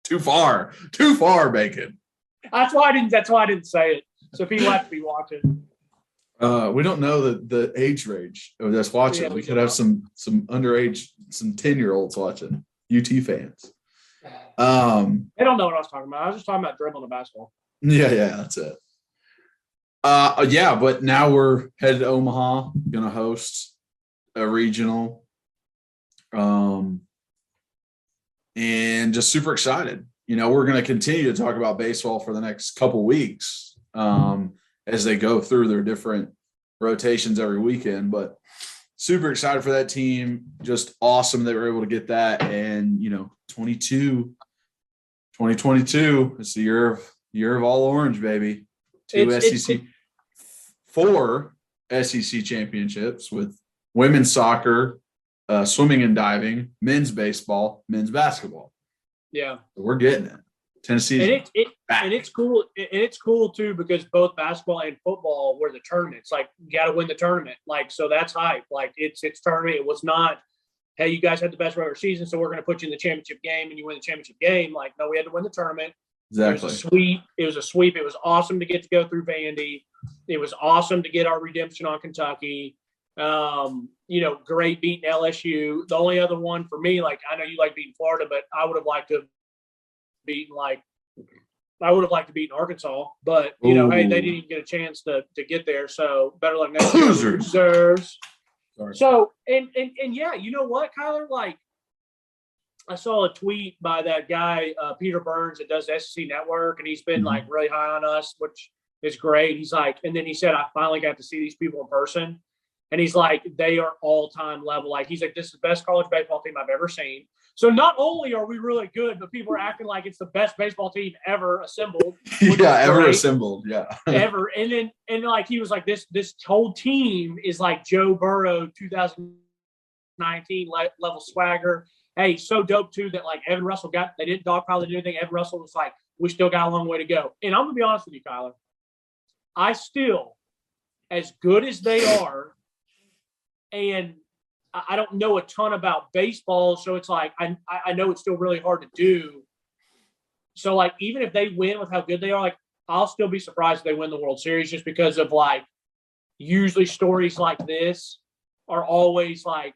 too far, Bacon. That's why I didn't say it. So people have to be watching. We don't know the age range that's watching. Yeah, we could have some underage, some 10-year-olds watching. UT fans. They don't know what I was talking about. I was just talking about dribbling a basketball. Yeah, that's it. But now we're headed to Omaha, gonna host a regional. And just super excited. We're gonna continue to talk about baseball for the next couple weeks. As they go through their different rotations every weekend, but super excited for that team. Just awesome they were able to get that. And, 2022, it's the year of all orange, baby. Four SEC championships with women's soccer, swimming and diving, men's baseball, men's basketball. Yeah. We're getting it. Tennessee. And it's cool. And it's cool too because both basketball and football were the tournaments. Like you got to win the tournament. Like so that's hype. Like it's tournament. It was not, hey, you guys had the best regular season, so we're going to put you in the championship game and you win the championship game. Like no, we had to win the tournament. Exactly. It was a sweep. It was awesome to get to go through Vandy. It was awesome to get our redemption on Kentucky. Great beating LSU. The only other one for me, like I know you like beating Florida, but I would have liked to. I would have liked to beat Arkansas, but hey, they didn't even get a chance to get there. So better luck next year. Losers. Sorry. So and yeah, you know what, Kyler? Like I saw a tweet by that guy Peter Burns that does the SEC Network, and he's been like really high on us, which is great. He's like, and then he said, I finally got to see these people in person. And he's like, they are all-time level. Like, he's like, this is the best college baseball team I've ever seen. So not only are we really good, but people are acting like it's the best baseball team ever assembled. Yeah, ever assembled. Yeah. Ever. And like, he was like, this whole team is like Joe Burrow 2019 level swagger. Hey, so dope too that like Evan Russell they didn't dogpile to do anything. Evan Russell was like, we still got a long way to go. And I'm gonna be honest with you, Kyler. I still, as good as they are, and I don't know a ton about baseball, so it's like I know it's still really hard to do. So like, even if they win with how good they are, like, I'll still be surprised if they win the World Series, just because of like, usually stories like this are always like,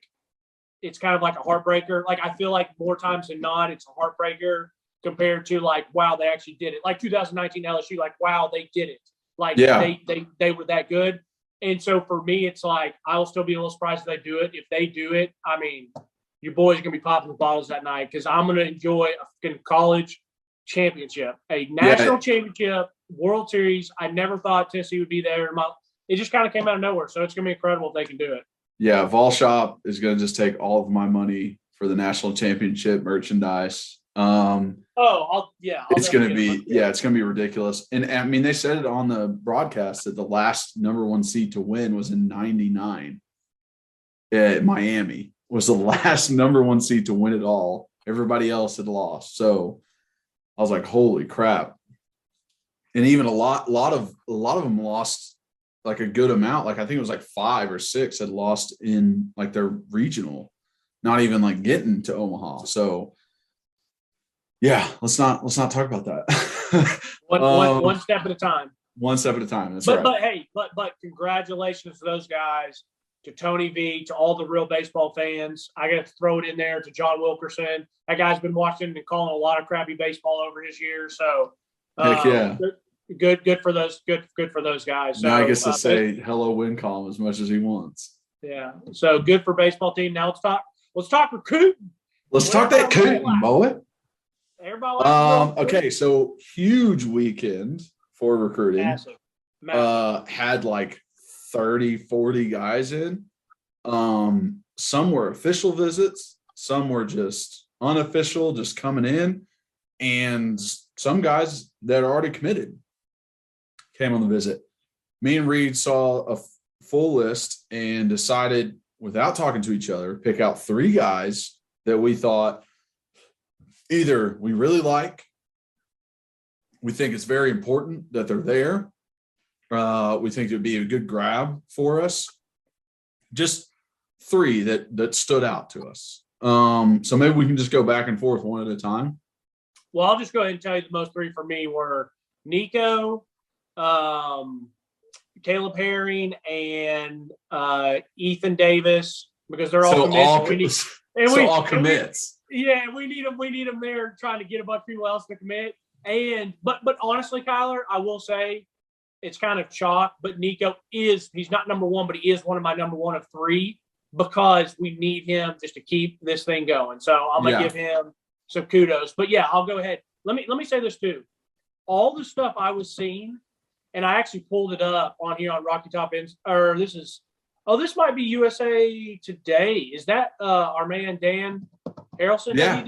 it's kind of like a heartbreaker. Like, I feel like more times than not, it's a heartbreaker compared to like, wow, they actually did it. Like 2019 LSU, like, wow, they did it. Like, yeah. they were that good. And so for me, it's like, I'll still be a little surprised if they do it. If they do it, I mean, your boys are going to be popping the bottles that night, because I'm going to enjoy a college championship, a national championship, World Series. I never thought Tennessee would be there. It just kind of came out of nowhere. So it's going to be incredible if they can do it. Yeah, Vol Shop is going to just take all of my money for the national championship merchandise. It's going to be, it's going to be ridiculous. And I mean, they said it on the broadcast that the last number one seed to win was in 99. Miami was the last number one seed to win it all. Everybody else had lost. So I was like, holy crap. And even a lot of them lost like a good amount. Like, I think it was like 5 or 6 had lost in like their regional, not even like getting to Omaha. So yeah, let's not talk about that. One step at a time. One step at a time. That's right. But hey, congratulations to those guys, to Tony V, to all the real baseball fans. I got to throw it in there to John Wilkerson. That guy's been watching and calling a lot of crappy baseball over his years. So heck yeah. Good for those. Good for those guys. So, now I guess to say hello win column as much as he wants. Yeah. So good for baseball team. Now let's talk recruiting. Let's talk that recruiting, boy. Everybody. Okay, so huge weekend for recruiting. Massive. Had like 30, 40 guys in. Some were official visits, some were just unofficial, just coming in, and some guys that are already committed came on the visit. Me and Reed saw a full list and decided, without talking to each other, pick out 3 guys that we thought either we really like, we think it's very important that they're there, we think it would be a good grab for us. Just 3 that stood out to us. So maybe we can just go back and forth one at a time. Well, I'll just go ahead and tell you the most 3 for me were Nico, Caleb Herring, and Ethan Davis, because they're all commits. All commits. We need them. We need them there, trying to get a bunch of people else to commit. But honestly, Kyler, I will say it's kind of chalk. But Nico he's not number 1, but he is one of my number 1 of 3, because we need him just to keep this thing going. So I'm gonna give him some kudos. But yeah, I'll go ahead. Let me say this too. All the stuff I was seeing, and I actually pulled it up on here on Rocky Top this might be USA Today. Is that our man Dan Harrelson? Yeah.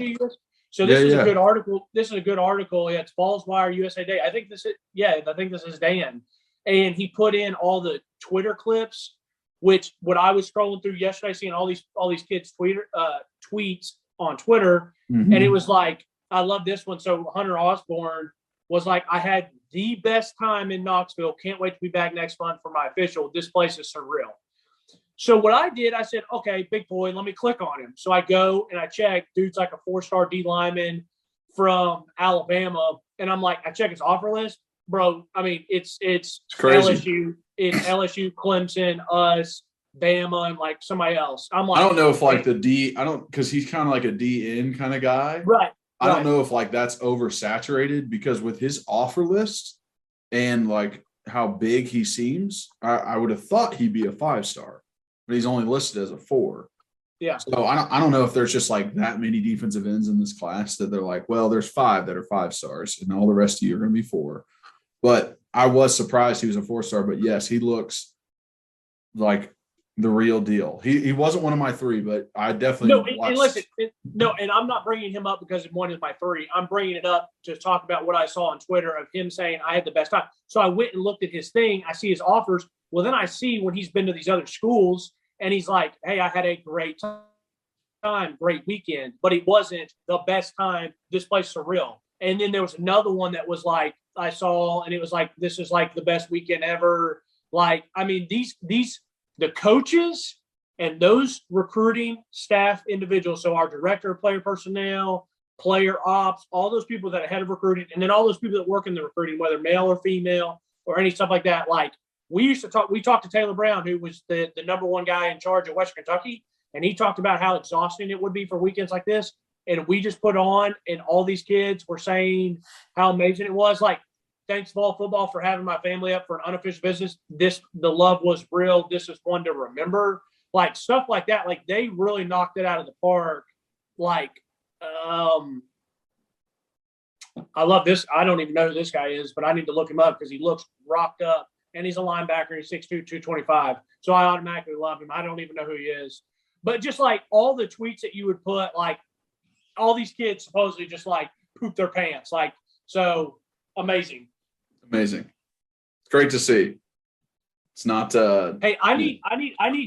So this is a good article. This is a good article. Yeah, it's Balls Wire USA Today. I think this is Dan. And he put in all the Twitter clips, which what I was scrolling through yesterday, seeing all these kids tweets on Twitter. Mm-hmm. And it was like, I love this one. So Hunter Osborne was like, I had the best time in Knoxville. Can't wait to be back next month for my official. This place is surreal. So what I did, I said, okay, big boy, let me click on him. So I go and I check. Dude's like a 4-star D lineman from Alabama. And I'm like, I check his offer list. Bro, I mean, it's crazy. LSU. It's LSU, Clemson, us, Bama, and like somebody else. I'm like, I don't know if like because he's kind of like a DN kind of guy. Right. I don't know if like that's oversaturated, because with his offer list and like how big he seems, I would have thought he'd be a 5-star, but he's only listed as a 4. Yeah. So I don't know if there's just like that many defensive ends in this class that they're like, well, there's 5 that are 5-stars and all the rest of you are going to be 4. But I was surprised he was a 4-star. But yes, he looks like the real deal. He wasn't one of my three, but I definitely and listen, and I'm not bringing him up because one is my three. I'm bringing it up to talk about what I saw on Twitter of him saying I had the best time. So I went and looked at his thing. I see his offers. Well, then I see when he's been to these other schools and he's like, hey, I had a great time, great weekend, but it wasn't the best time. This place is surreal. And then there was another one that was like, I saw, and it was like, this is like the best weekend ever. Like, I mean, the coaches and those recruiting staff individuals, so our director of player personnel, player ops, all those people that are head of recruiting, and then all those people that work in the recruiting, whether male or female or any stuff like that. Like we talked to Taylor Brown, who was the number one guy in charge of Western Kentucky, and he talked about how exhausting it would be for weekends like this. And we just put on, and all these kids were saying how amazing it was. Like, thanks, Ball Football, for having my family up for an unofficial business. The love was real. This is one to remember. Like, stuff like that. Like, they really knocked it out of the park. Like, I love this. I don't even know who this guy is, but I need to look him up because he looks rocked up, and he's a linebacker. He's 6'2", 225. So I automatically love him. I don't even know who he is. But just, like, all the tweets that you would put, like, all these kids supposedly just, like, poop their pants. Like, so amazing. Amazing. It's great to see. It's not hey, I need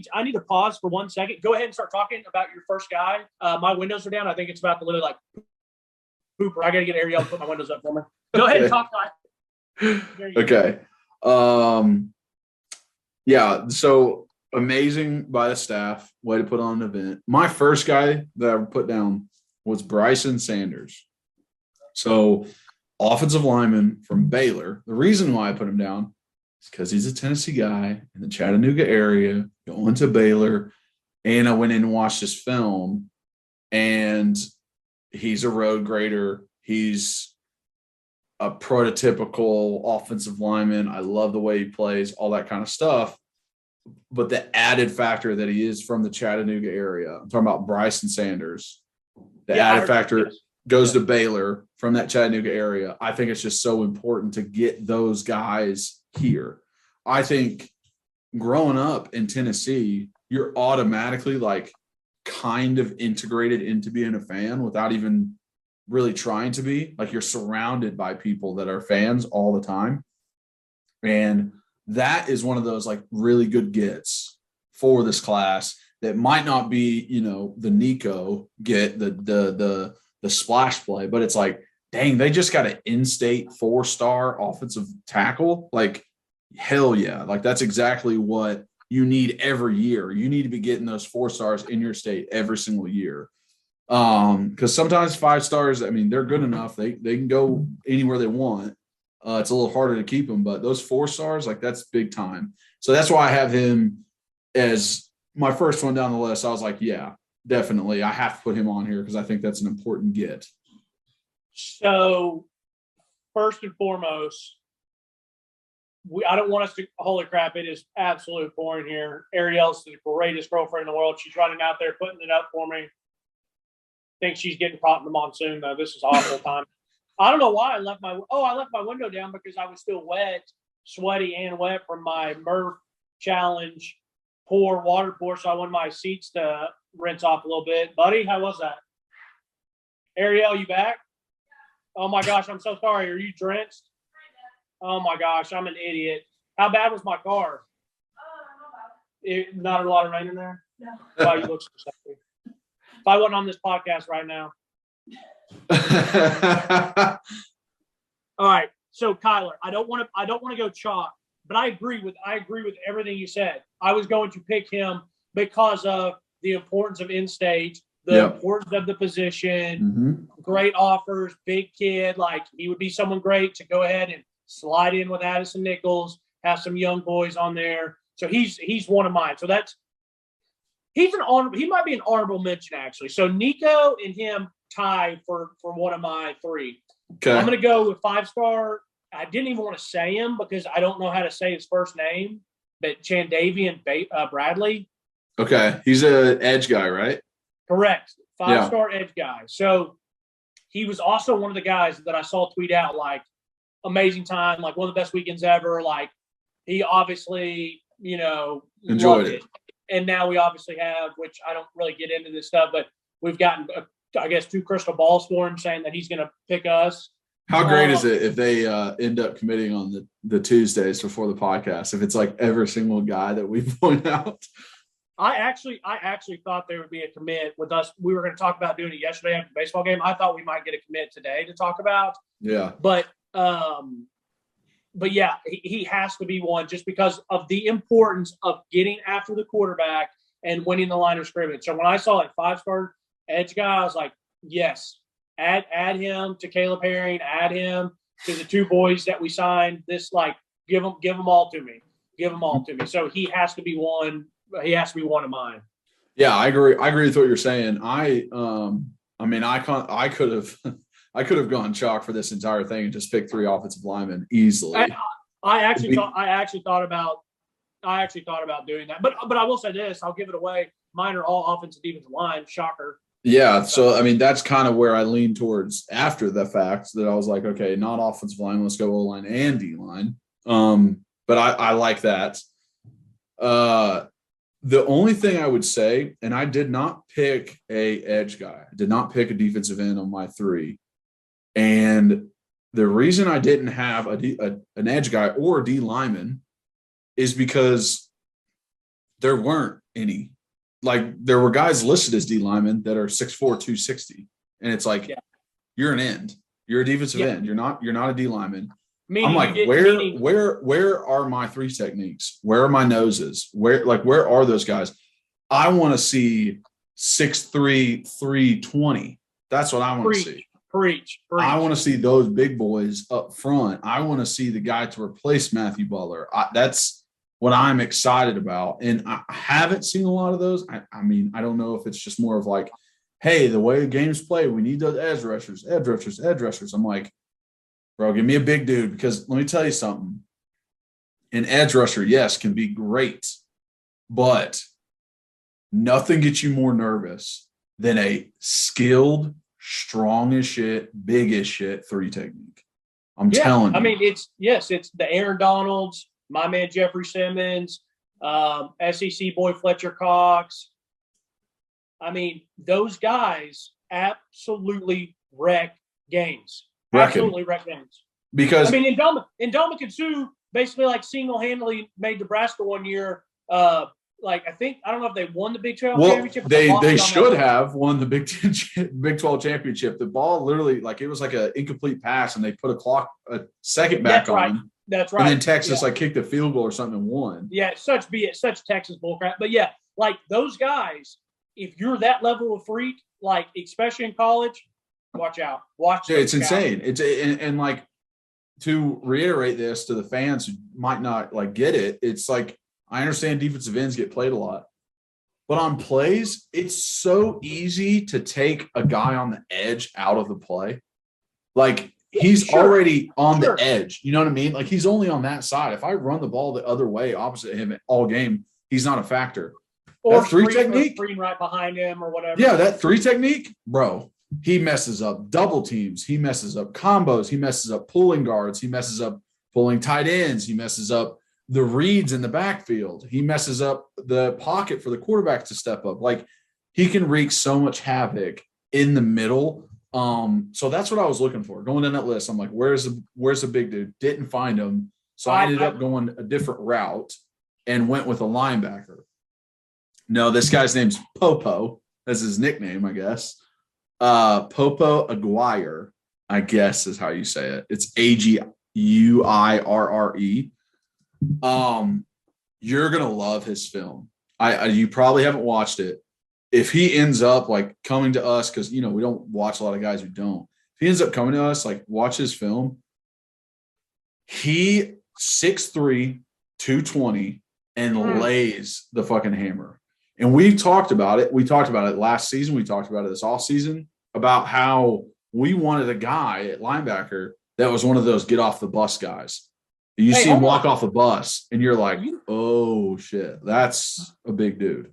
to pause for 1 second. Go ahead and start talking about your first guy. My windows are down. I think it's about to literally like pooper. I gotta get Ariel to put my windows up for me. Go ahead and talk. Okay. Yeah, so amazing by the staff. Way to put on an event. My first guy that I put down was Bryson Sanders. So offensive lineman from Baylor. The reason why I put him down is because he's a Tennessee guy in the Chattanooga area, going to Baylor. And I went in and watched his film, and he's a road grader. He's a prototypical offensive lineman. I love the way he plays, all that kind of stuff. But the added factor that he is from the Chattanooga area, I'm talking about Bryson Sanders. The added factor goes to Baylor from that Chattanooga area. I think it's just so important to get those guys here. I think growing up in Tennessee, you're automatically like kind of integrated into being a fan without even really trying to be. Like, you're surrounded by people that are fans all the time. And that is one of those like really good gets for this class that might not be, you know, the Nico get, the splash play, but it's like, dang, they just got an in-state 4-star offensive tackle. Like, hell yeah. Like, that's exactly what you need every year. You need to be getting those 4 stars in your state every single year. Because sometimes 5 stars, I mean, they're good enough. They can go anywhere they want. It's a little harder to keep them, but those 4 stars, like, that's big time. So that's why I have him as my first one down the list. I was like, yeah, definitely. I have to put him on here because I think that's an important get. So first and foremost, I don't want us to – holy crap, it is absolute pouring here. Ariel's the greatest girlfriend in the world. She's running out there putting it up for me. Think she's getting caught in the monsoon, though. This is awful time. I don't know why I left my window down because I was still wet, sweaty and wet from my Murph challenge water pour. So I wanted my seats to rinse off a little bit. Buddy, how was that? Ariel, you back? Oh my gosh, I'm so sorry. Are you drenched? Oh my gosh, I'm an idiot. How bad was my car? Not a lot of rain in there? No. Why you look so sexy. If I wasn't on this podcast right now. All right. So Kyler, I don't want to go chalk, but I agree with everything you said. I was going to pick him because of the importance of in-state, the importance of the position, great offers, big kid. Like, he would be someone great to go ahead and slide in with Addison Nichols, have some young boys on there. So he's one of mine. So he might be an honorable mention, actually. So Nico and him tie for one of my 3. Okay. I'm going to go with 5-star. I didn't even want to say him because I don't know how to say his first name, but Chandavian Bradley. Okay. He's an edge guy, right? Correct. 5-star edge guy. So he was also one of the guys that I saw tweet out, like, amazing time, like one of the best weekends ever. Like, he obviously, you know, enjoyed it. and now we obviously have, which I don't really get into this stuff, but we've gotten, I guess, 2 crystal balls for him saying that he's going to pick us. How great is it if they end up committing on the Tuesdays before the podcast? If it's like every single guy that we point out. I actually thought there would be a commit with us. We were going to talk about doing it yesterday after the baseball game. I thought we might get a commit today to talk about. Yeah. But yeah, he has to be one just because of the importance of getting after the quarterback and winning the line of scrimmage. So when I saw like 5-star edge guy, I was like, yes, add him to Caleb Herring, add him to the 2 boys that we signed. This, like, give them all to me. Give them all to me. So he has to be one. He has to be one of mine. Yeah, I agree. I agree with what you're saying. I could have gone chalk for this entire thing and just picked 3 offensive linemen easily. I actually thought about doing that. But I will say this, I'll give it away. Mine are all offensive defensive line. Shocker. Yeah, so I mean that's kind of where I lean towards after the fact that I was like, okay, not offensive line, let's go O-line and D-line. But I like that. The only thing I would say, and I did not pick a edge guy. I did not pick a defensive end on my 3. And the reason I didn't have an edge guy or a D lineman is because there weren't any. Like, there were guys listed as D linemen that are 6'4", 260. And it's like, you're an end. You're a defensive end. You're not a D lineman. I'm like, where are my 3 techniques? Where are my noses? Where are those guys? I want to see 6'3", 320. That's what I want to see. Preach. I want to see those big boys up front. I want to see the guy to replace Matthew Butler. That's what I'm excited about. And I haven't seen a lot of those. I mean, I don't know if it's just more of like, hey, the way the game's played, we need those edge rushers. I'm like, bro, give me a big dude, because let me tell you something. An edge rusher, yes, can be great, but nothing gets you more nervous than a skilled, strong as shit, big as shit 3 technique. I'm telling you. I mean, it's the Aaron Donalds, my man Jeffrey Simmons, SEC boy Fletcher Cox. I mean, those guys absolutely wreck games. Absolutely wreck games. Because I mean, Ndamukong Suh basically like single-handedly made Nebraska one year. I don't know if they won the Big 12 championship. They should have won the Big 12 championship. The ball literally, like, it was like an incomplete pass, and they put a second back on. That's right. And then Texas kicked a field goal or something and won. Yeah, such Texas bullcrap. But yeah, like those guys, if you're that level of freak, like especially in college, watch out. It's insane. It's and like, to reiterate this to the fans who might not like get it, it's like, I understand defensive ends get played a lot, but on plays, it's so easy to take a guy on the edge out of the play. Like, he's already on the edge. You know what I mean? Like, he's only on that side. If I run the ball the other way opposite him all game, he's not a factor. Or that 3 technique, screen right behind him or whatever. Yeah, that 3 technique, bro. He messes up double teams. He messes up combos. He messes up pulling guards. He messes up pulling tight ends. He messes up the reads in the backfield. He messes up the pocket for the quarterback to step up. Like, he can wreak so much havoc in the middle. So that's what I was looking for. Going down that list, I'm like, where's the big dude? Didn't find him. So I ended up going a different route and went with a linebacker. No, this guy's name's Popo. That's his nickname, I guess. Popo Aguirre, I guess is how you say it. It's Aguirre. You're gonna love his film. You probably haven't watched it. If he ends up like coming to us, because we don't watch a lot of guys who don't. If he ends up coming to us, like, watch his film. He 6'3", 220, and lays the fucking hammer. And we talked about it. We talked about it last season. We talked about it this offseason about how we wanted a guy at linebacker that was one of those get off the bus guys. You see him walk off a bus, and you're like, oh, shit, that's a big dude.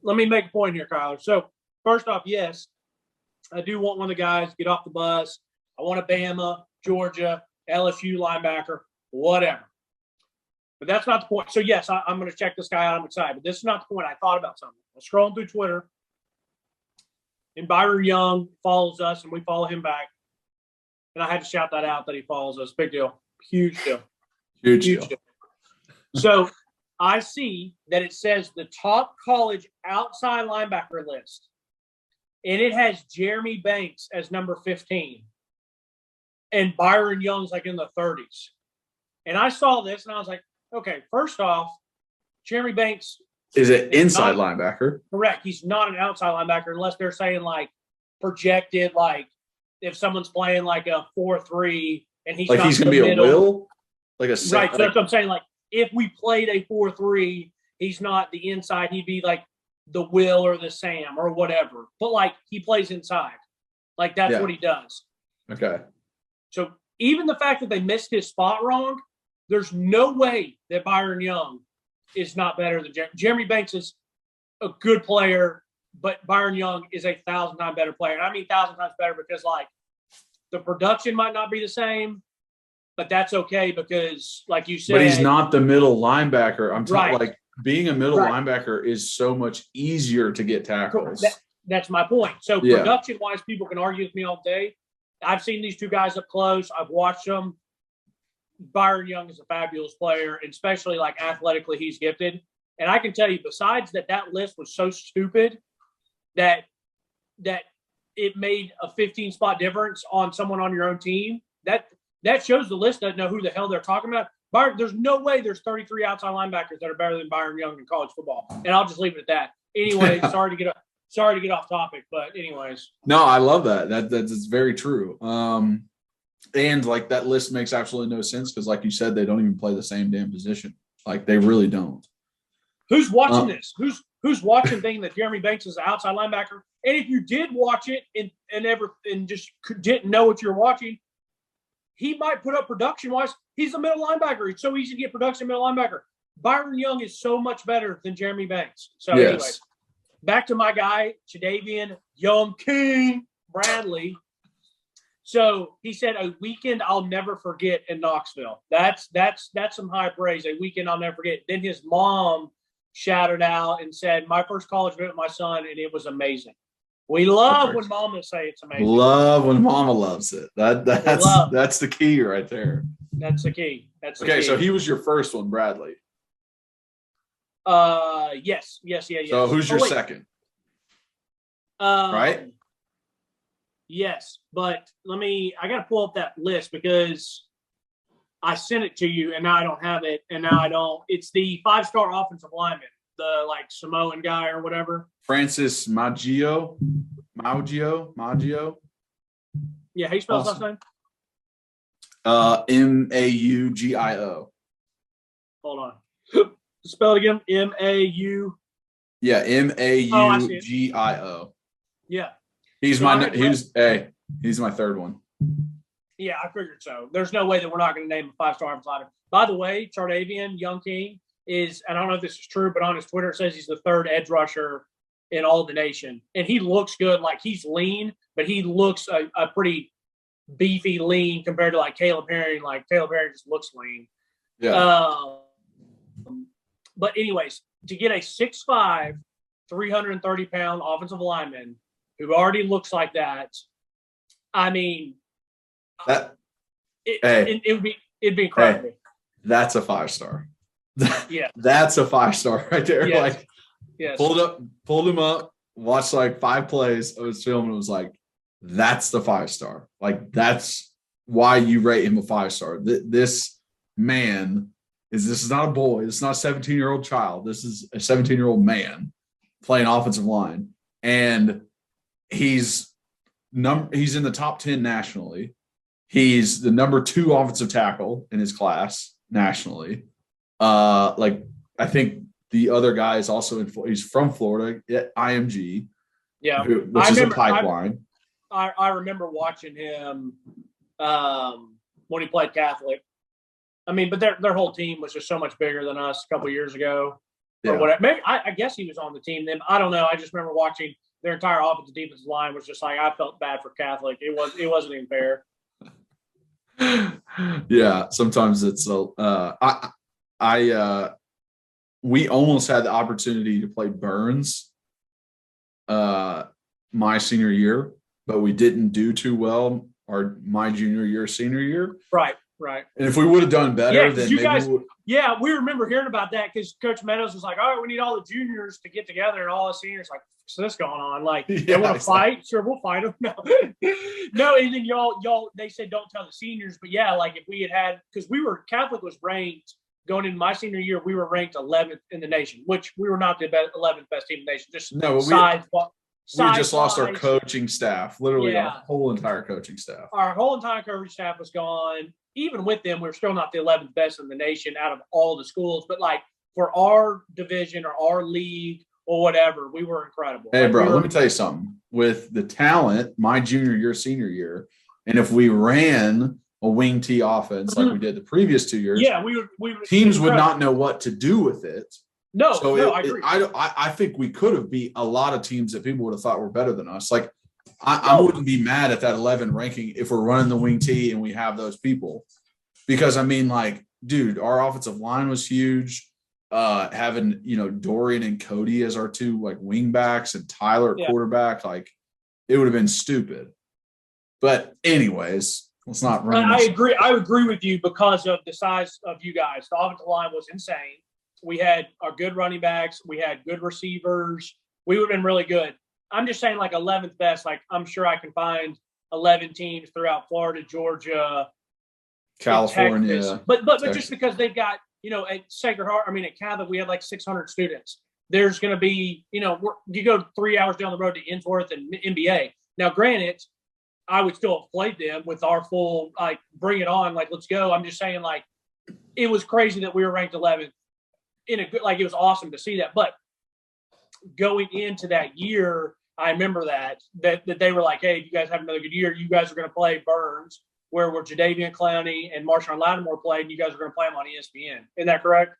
Let me make a point here, Kyler. So, first off, yes, I do want one of the guys to get off the bus. I want a Bama, Georgia, LSU linebacker, whatever. But that's not the point. So, yes, I'm going to check this guy out. I'm excited. But this is not the point. I thought about something. I was scrolling through Twitter, and Byron Young follows us, and we follow him back. And I had to shout that out that he follows us. Big deal. Huge deal. Huge deal. So I see that it says the top college outside linebacker list, and it has Jeremy Banks as number 15, and Byron Young's like in the 30s. And I saw this, and I was like, okay, first off, Jeremy Banks is an inside linebacker. Correct. He's not an outside linebacker unless they're saying like projected, like if someone's playing like a 4-3 and he's like not he's going to be a will, like a right. So that's what I'm saying. Like if we played a 4-3, he's not the inside. He'd be like the Will or the Sam or whatever. But like he plays inside. Like that's what he does. Okay. So even the fact that they missed his spot wrong, there's no way that Byron Young is not better than Jeremy Banks is a good player, but Byron Young is 1,000 times better player. And I mean 1,000 times better because like the production might not be the same, but that's okay because like you said. But he's not the middle linebacker. I'm talking right. like being a middle linebacker is so much easier to get tackles. That's my point. So production-wise, people can argue with me all day. I've seen these two guys up close. I've watched them. Byron Young is a fabulous player, and especially like athletically, he's gifted. And I can tell you, besides that list was so stupid that it made a 15-spot difference on someone on your own team. That shows the list doesn't know who the hell they're talking about. There's no way there's 33 outside linebackers that are better than Byron Young in college football. And I'll just leave it at that. Anyway, sorry to get off topic, but anyways. No, I love that. That's very true. And like that list makes absolutely no sense because, like you said, they don't even play the same damn position. Like they really don't. Who's watching this? Who's watching thinking that Jeremy Banks is an outside linebacker? And if you did watch it and just didn't know what you're watching, he might put up production-wise. He's a middle linebacker. It's so easy to get production middle linebacker. Byron Young is so much better than Jeremy Banks. So anyway, back to my guy, Jadavian Young King Bradley. So he said a weekend I'll never forget in Knoxville. That's some high praise. A weekend I'll never forget. Then his mom shouted out and said, my first college visit with my son, and it was amazing. We love when mama say it's amazing. Love when mama loves it. That's the key right there. That's the key. Okay, so he was your first one, Bradley. Yes. So who's your second? Right? Yes, but I got to pull up that list because I sent it to you and now I don't have it. And now I don't. It's the 5-star offensive lineman, the like Samoan guy or whatever. Francis Maggio. Yeah, how you spell his last name? Maugio. Hold on. Spell it again. M-A-U. Yeah, Maugio. Yeah. He's my third one. Yeah, I figured so. There's no way that we're not going to name a 5-star offensive lineman. By the way, Chardavian Young King is, and I don't know if this is true, but on his Twitter it says he's the third edge rusher in all the nation. And he looks good. Like he's lean, but he looks a pretty beefy lean compared to like Caleb Herring. Like Caleb Herring just looks lean. Yeah. But anyways, to get a 6'5", 330-pound offensive lineman who already looks like that, I mean, it'd be incredible. Hey, that's a 5-star. Yeah, that's a 5-star right there. Yes. Like, pulled him up, watched like 5 plays of his film, and was like, "That's the 5-star. Like that's why you rate him a 5-star. This man this is not a boy. This is not a 17-year-old child. This is a 17-year-old man playing offensive line, and he's in the top 10 nationally. He's the number 2 offensive tackle in his class nationally. Like I think the other guy is also he's from Florida at IMG. Yeah, which is a pipeline. I remember watching him when he played Catholic. I mean, but their whole team was just so much bigger than us a couple of years ago. Yeah. Or whatever. Maybe I guess he was on the team then. I don't know. I just remember watching their entire offensive defensive line was just like I felt bad for Catholic. It wasn't even fair. Yeah, sometimes it's we almost had the opportunity to play Burns my senior year, but we didn't do too well my junior year, senior year. Right. And if we would have done better, then you maybe guys, we remember hearing about that because Coach Meadows was like, all right, we need all the juniors to get together and all the seniors like, so this going on? Like, they want to fight? Sure, we'll fight them. No, and then y'all, they said don't tell the seniors. But yeah, like if we had because Catholic was ranked going into my senior year, we were ranked 11th in the nation, which we were not the 11th best team in the nation. Just we just lost our coaching staff, literally our whole entire coaching staff. Our whole entire coaching staff was gone. Even with them, we're still not the 11th best in the nation out of all the schools. But like for our division or our league or whatever, we were incredible. Hey, bro, let me tell you something. With the talent, my junior year, senior year, and if we ran a wing T offense like we did the previous 2 years, teams would not know what to do with it. No, I agree. I think we could have beat a lot of teams that people would have thought were better than us. Like, I wouldn't be mad at that 11 ranking if we're running the wing T and we have those people. Because, I mean, like, dude, our offensive line was huge. Having, Dorian and Cody as our two, like, wing backs and Tyler at quarterback, like, it would have been stupid. But anyways, let's not run. I agree with you because of the size of you guys. The offensive line was insane. We had our good running backs. We had good receivers. We would have been really good. I'm just saying, like, 11th best. Like, I'm sure I can find 11 teams throughout Florida, Georgia, California. Texas. But just because they've got, at Sacred Heart, at Catholic, we had like 600 students. There's going to be, you go 3 hours down the road to Innsworth and NBA. Now, granted, I would still have played them with our full, like, bring it on, like, let's go. I'm just saying, like, it was crazy that we were ranked 11th. It was awesome to see that. But going into that year, I remember that they were like, hey, you guys have another good year. You guys are going to play Burns, where Jadavian Clowney and Marshawn Lattimore played, and you guys are going to play them on ESPN. Isn't that correct?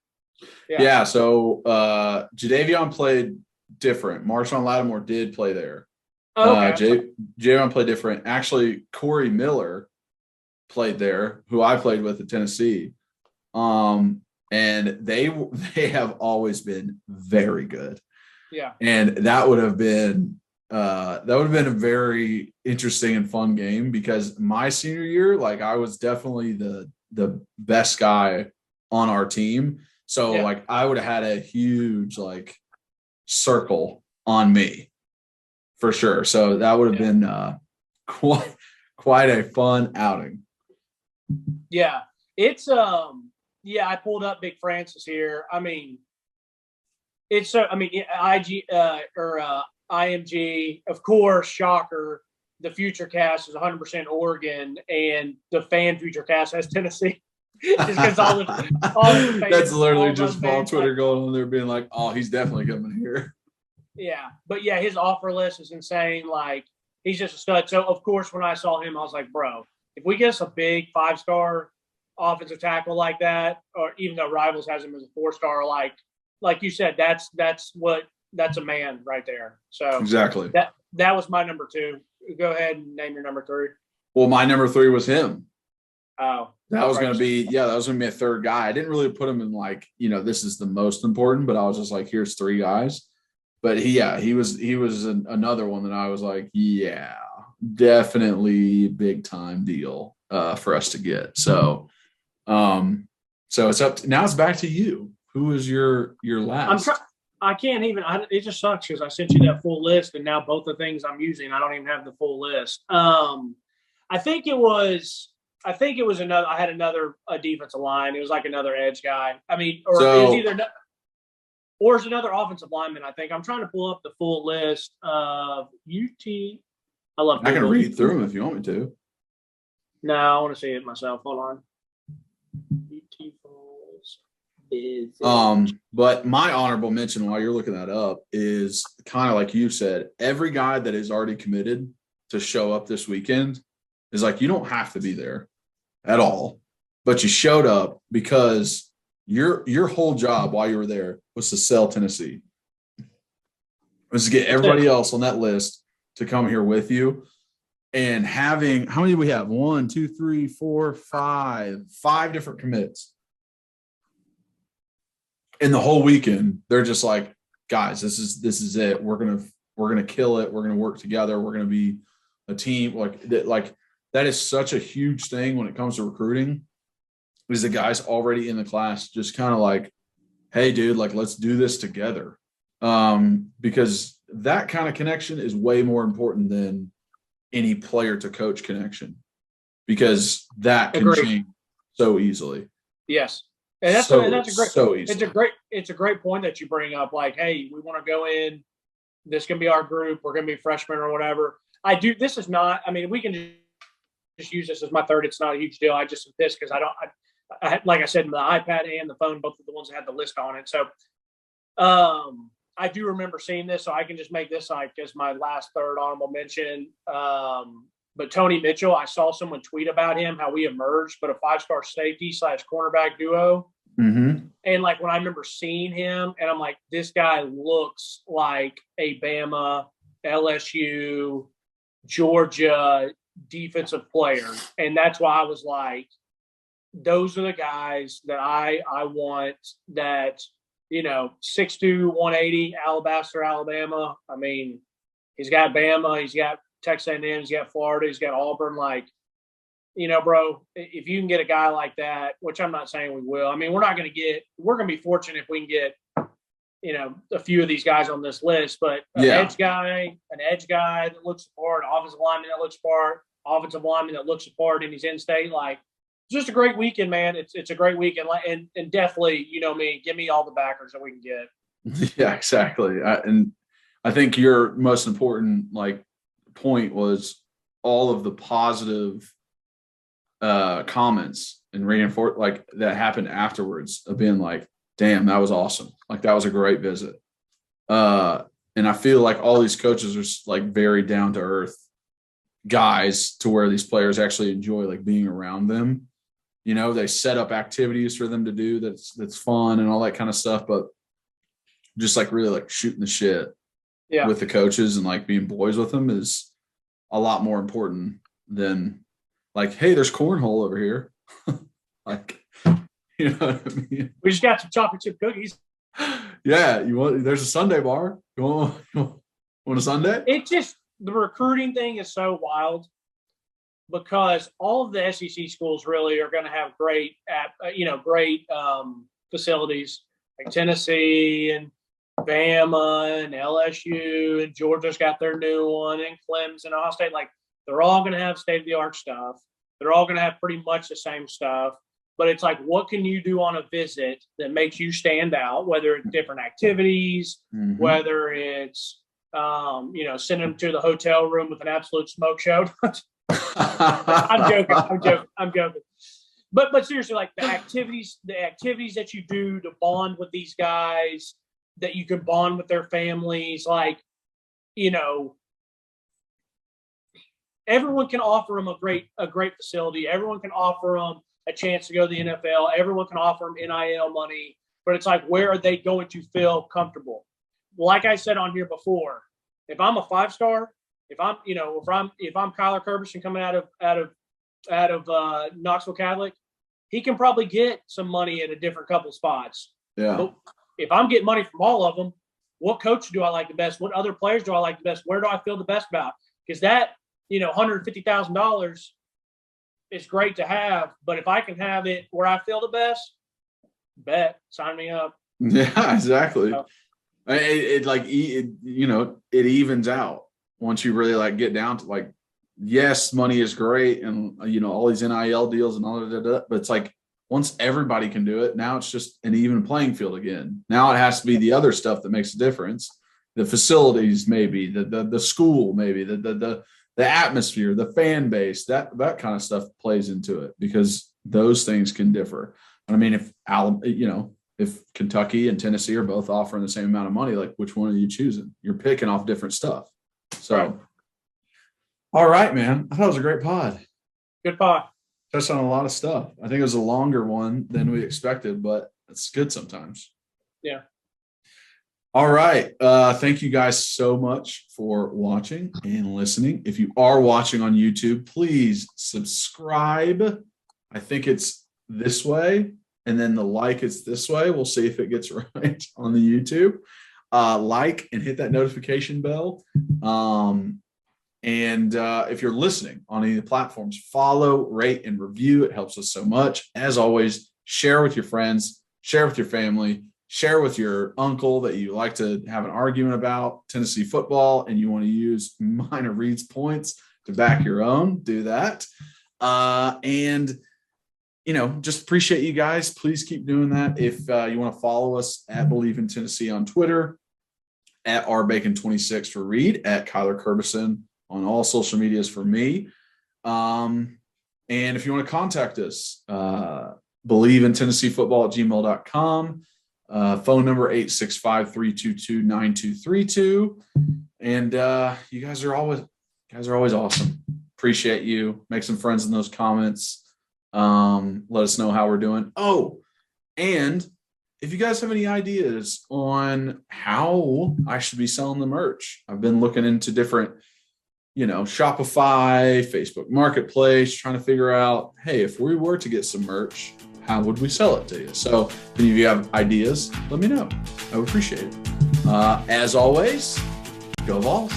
Yeah, so Jadavian played different. Marshawn Lattimore did play there. Okay. Jadavian played different. Actually, Corey Miller played there, who I played with at Tennessee. And they have always been very good. Yeah. And that would have been a very interesting and fun game because my senior year, like, I was definitely the best guy on our team. So like I would have had a huge like circle on me for sure. So that would have been quite a fun outing. Yeah. It's I pulled up Big Francis here. It's IG or IMG, of course, shocker. The future cast is 100% Oregon, and the fan future cast has Tennessee. Just because all the fans, that's literally just ball Twitter going on there being like, oh, he's definitely coming here. Yeah. But yeah, his offer list is insane. Like, he's just a stud. So of course, when I saw him, I was like, bro, if we get us a big 5-star offensive tackle like that, or even though Rivals has him as a 4-star, like you said, that's a man right there. So exactly. That was my number 2. Go ahead and name your number 3. Well, my number 3 was him. Oh, that was going to be a third guy. I didn't really put him in like, this is the most important, but I was just like, here's 3 guys. But he was another one that I was like, yeah, definitely big time deal for us to get. So, so it's now it's back to you. Who is your last? I can't even. It just sucks because I sent you that full list, and now both the things I'm using, I don't even have the full list. I think it was another. I had another defensive line. It was like another edge guy. It was another offensive lineman. I think I'm trying to pull up the full list of UT. I can read through them if you want me to. No, I want to see it myself. Hold on. UT Falls. But my honorable mention while you're looking that up is kind of like you said, every guy that is already committed to show up this weekend is like, you don't have to be there at all, but you showed up because your whole job while you were there was to sell Tennessee. Was to get everybody else on that list to come here with you. And having, how many do we have? 1, 2, 3, 4, 5 different commits. And the whole weekend, they're just like, guys, this is it. We're gonna kill it. We're gonna work together. We're gonna be a team. Like that is such a huge thing when it comes to recruiting. Is the guys already in the class just kind of like, hey, dude, like let's do this together, because that kind of connection is way more important than any player to coach connection, because that can change so easily. Yes. And that's a great point that you bring up. Like, hey, we want to go in. This can be our group. We're going to be freshmen or whatever. This is not. I mean, we can just use this as my third. It's not a huge deal. I just am pissed because I like I said, the iPad and the phone, both of the ones that had the list on it. So, I do remember seeing this. So I can just make this like as my last third honorable mention. But Tony Mitchell, I saw someone tweet about him, how we emerged, but a 5-star safety / cornerback duo. Mm-hmm. And like when I remember seeing him, and I'm like, this guy looks like a Bama, LSU, Georgia defensive player. And that's why I was like, those are the guys that I want that, 6'2", 180, Alabaster, Alabama. I mean, he's got Bama, he's got Texas A&M, he's got Florida, he's got Auburn. Like, bro, if you can get a guy like that, which I'm not saying we will. I mean, we're going to be fortunate if we can get, a few of these guys on this list, but an edge guy that looks the part, offensive lineman that looks the part, offensive lineman that looks the part, and he's in state. Like, it's just a great weekend, man. It's a great weekend. And definitely, me, give me all the backers that we can get. Yeah, exactly. And I think your most important, point was all of the positive comments and reinforce that happened afterwards of being like, damn, that was awesome. Like that was a great visit. And I feel like all these coaches are very down to earth guys to where these players actually enjoy being around them. They set up activities for them to do that's fun and all that kind of stuff, but just really shooting the shit with the coaches and being boys with them is a lot more important than hey, there's cornhole over here. You know what I mean? We just got some chocolate chip cookies. Yeah. There's a Sunday bar. You want a Sunday? It's just, the recruiting thing is so wild because all of the SEC schools really are going to have great facilities like Tennessee and Bama and LSU and Georgia's got their new one and Clemson and Ohio State. They're all going to have state-of-the-art stuff. They're all going to have pretty much the same stuff. But it's what can you do on a visit that makes you stand out, whether it's different activities, whether it's, send them to the hotel room with an absolute smoke show. I'm joking. But seriously, the activities that you do to bond with these guys, that you can bond with their families, everyone can offer them a great facility. Everyone can offer them a chance to go to the NFL. Everyone can offer them NIL money, but it's where are they going to feel comfortable? Like I said on here before, if I'm a 5-star, if I'm Kyler Kerberson coming out of Knoxville Catholic, he can probably get some money at a different couple spots. Yeah. But if I'm getting money from all of them, what coach do I like the best? What other players do I like the best? Where do I feel the best about? Because that, $150,000 is great to have, but if I can have it where I feel the best, sign me up. Yeah, exactly. So, it evens out once you really get down to yes, money is great and all these NIL deals and all of that, but it's once everybody can do it, now it's just an even playing field again. Now it has to be the other stuff that makes a difference. The facilities, maybe the school, maybe the atmosphere, the fan base, that kind of stuff plays into it because those things can differ. I mean, if Kentucky and Tennessee are both offering the same amount of money, which one are you choosing? You're picking off different stuff. So, right. All right, man. I thought it was a great pod. Good pod. Touched on a lot of stuff. I think it was a longer one than we expected, but it's good sometimes. Yeah. All right. Thank you guys so much for watching and listening. If you are watching on YouTube, please subscribe. I think it's this way. and then the like is this way. We'll see if it gets right on the YouTube. Like and hit that notification bell. And if you're listening on any of the platforms, follow, rate, and review. It helps us so much. As always, share with your friends, share with your family, share with your uncle that you like to have an argument about Tennessee football and you want to use Minor Reed's points to back your own. Do that. And just appreciate you guys. Please keep doing that. If you want to follow us at Believe in Tennessee on Twitter, at rbacon26 for Reed, at Kyler Curbison on all social medias for me. And if you want to contact us, bleavintennesseefootball@gmail.com, phone number 865-322-9232. And you guys are always awesome. Appreciate you. Make some friends in those comments. Let us know how we're doing. Oh, and if you guys have any ideas on how I should be selling the merch, I've been looking into different, Shopify, Facebook Marketplace, trying to figure out, hey, if we were to get some merch, how would we sell it to you? So if any of you have ideas, let me know. I would appreciate it. As always, go Vols.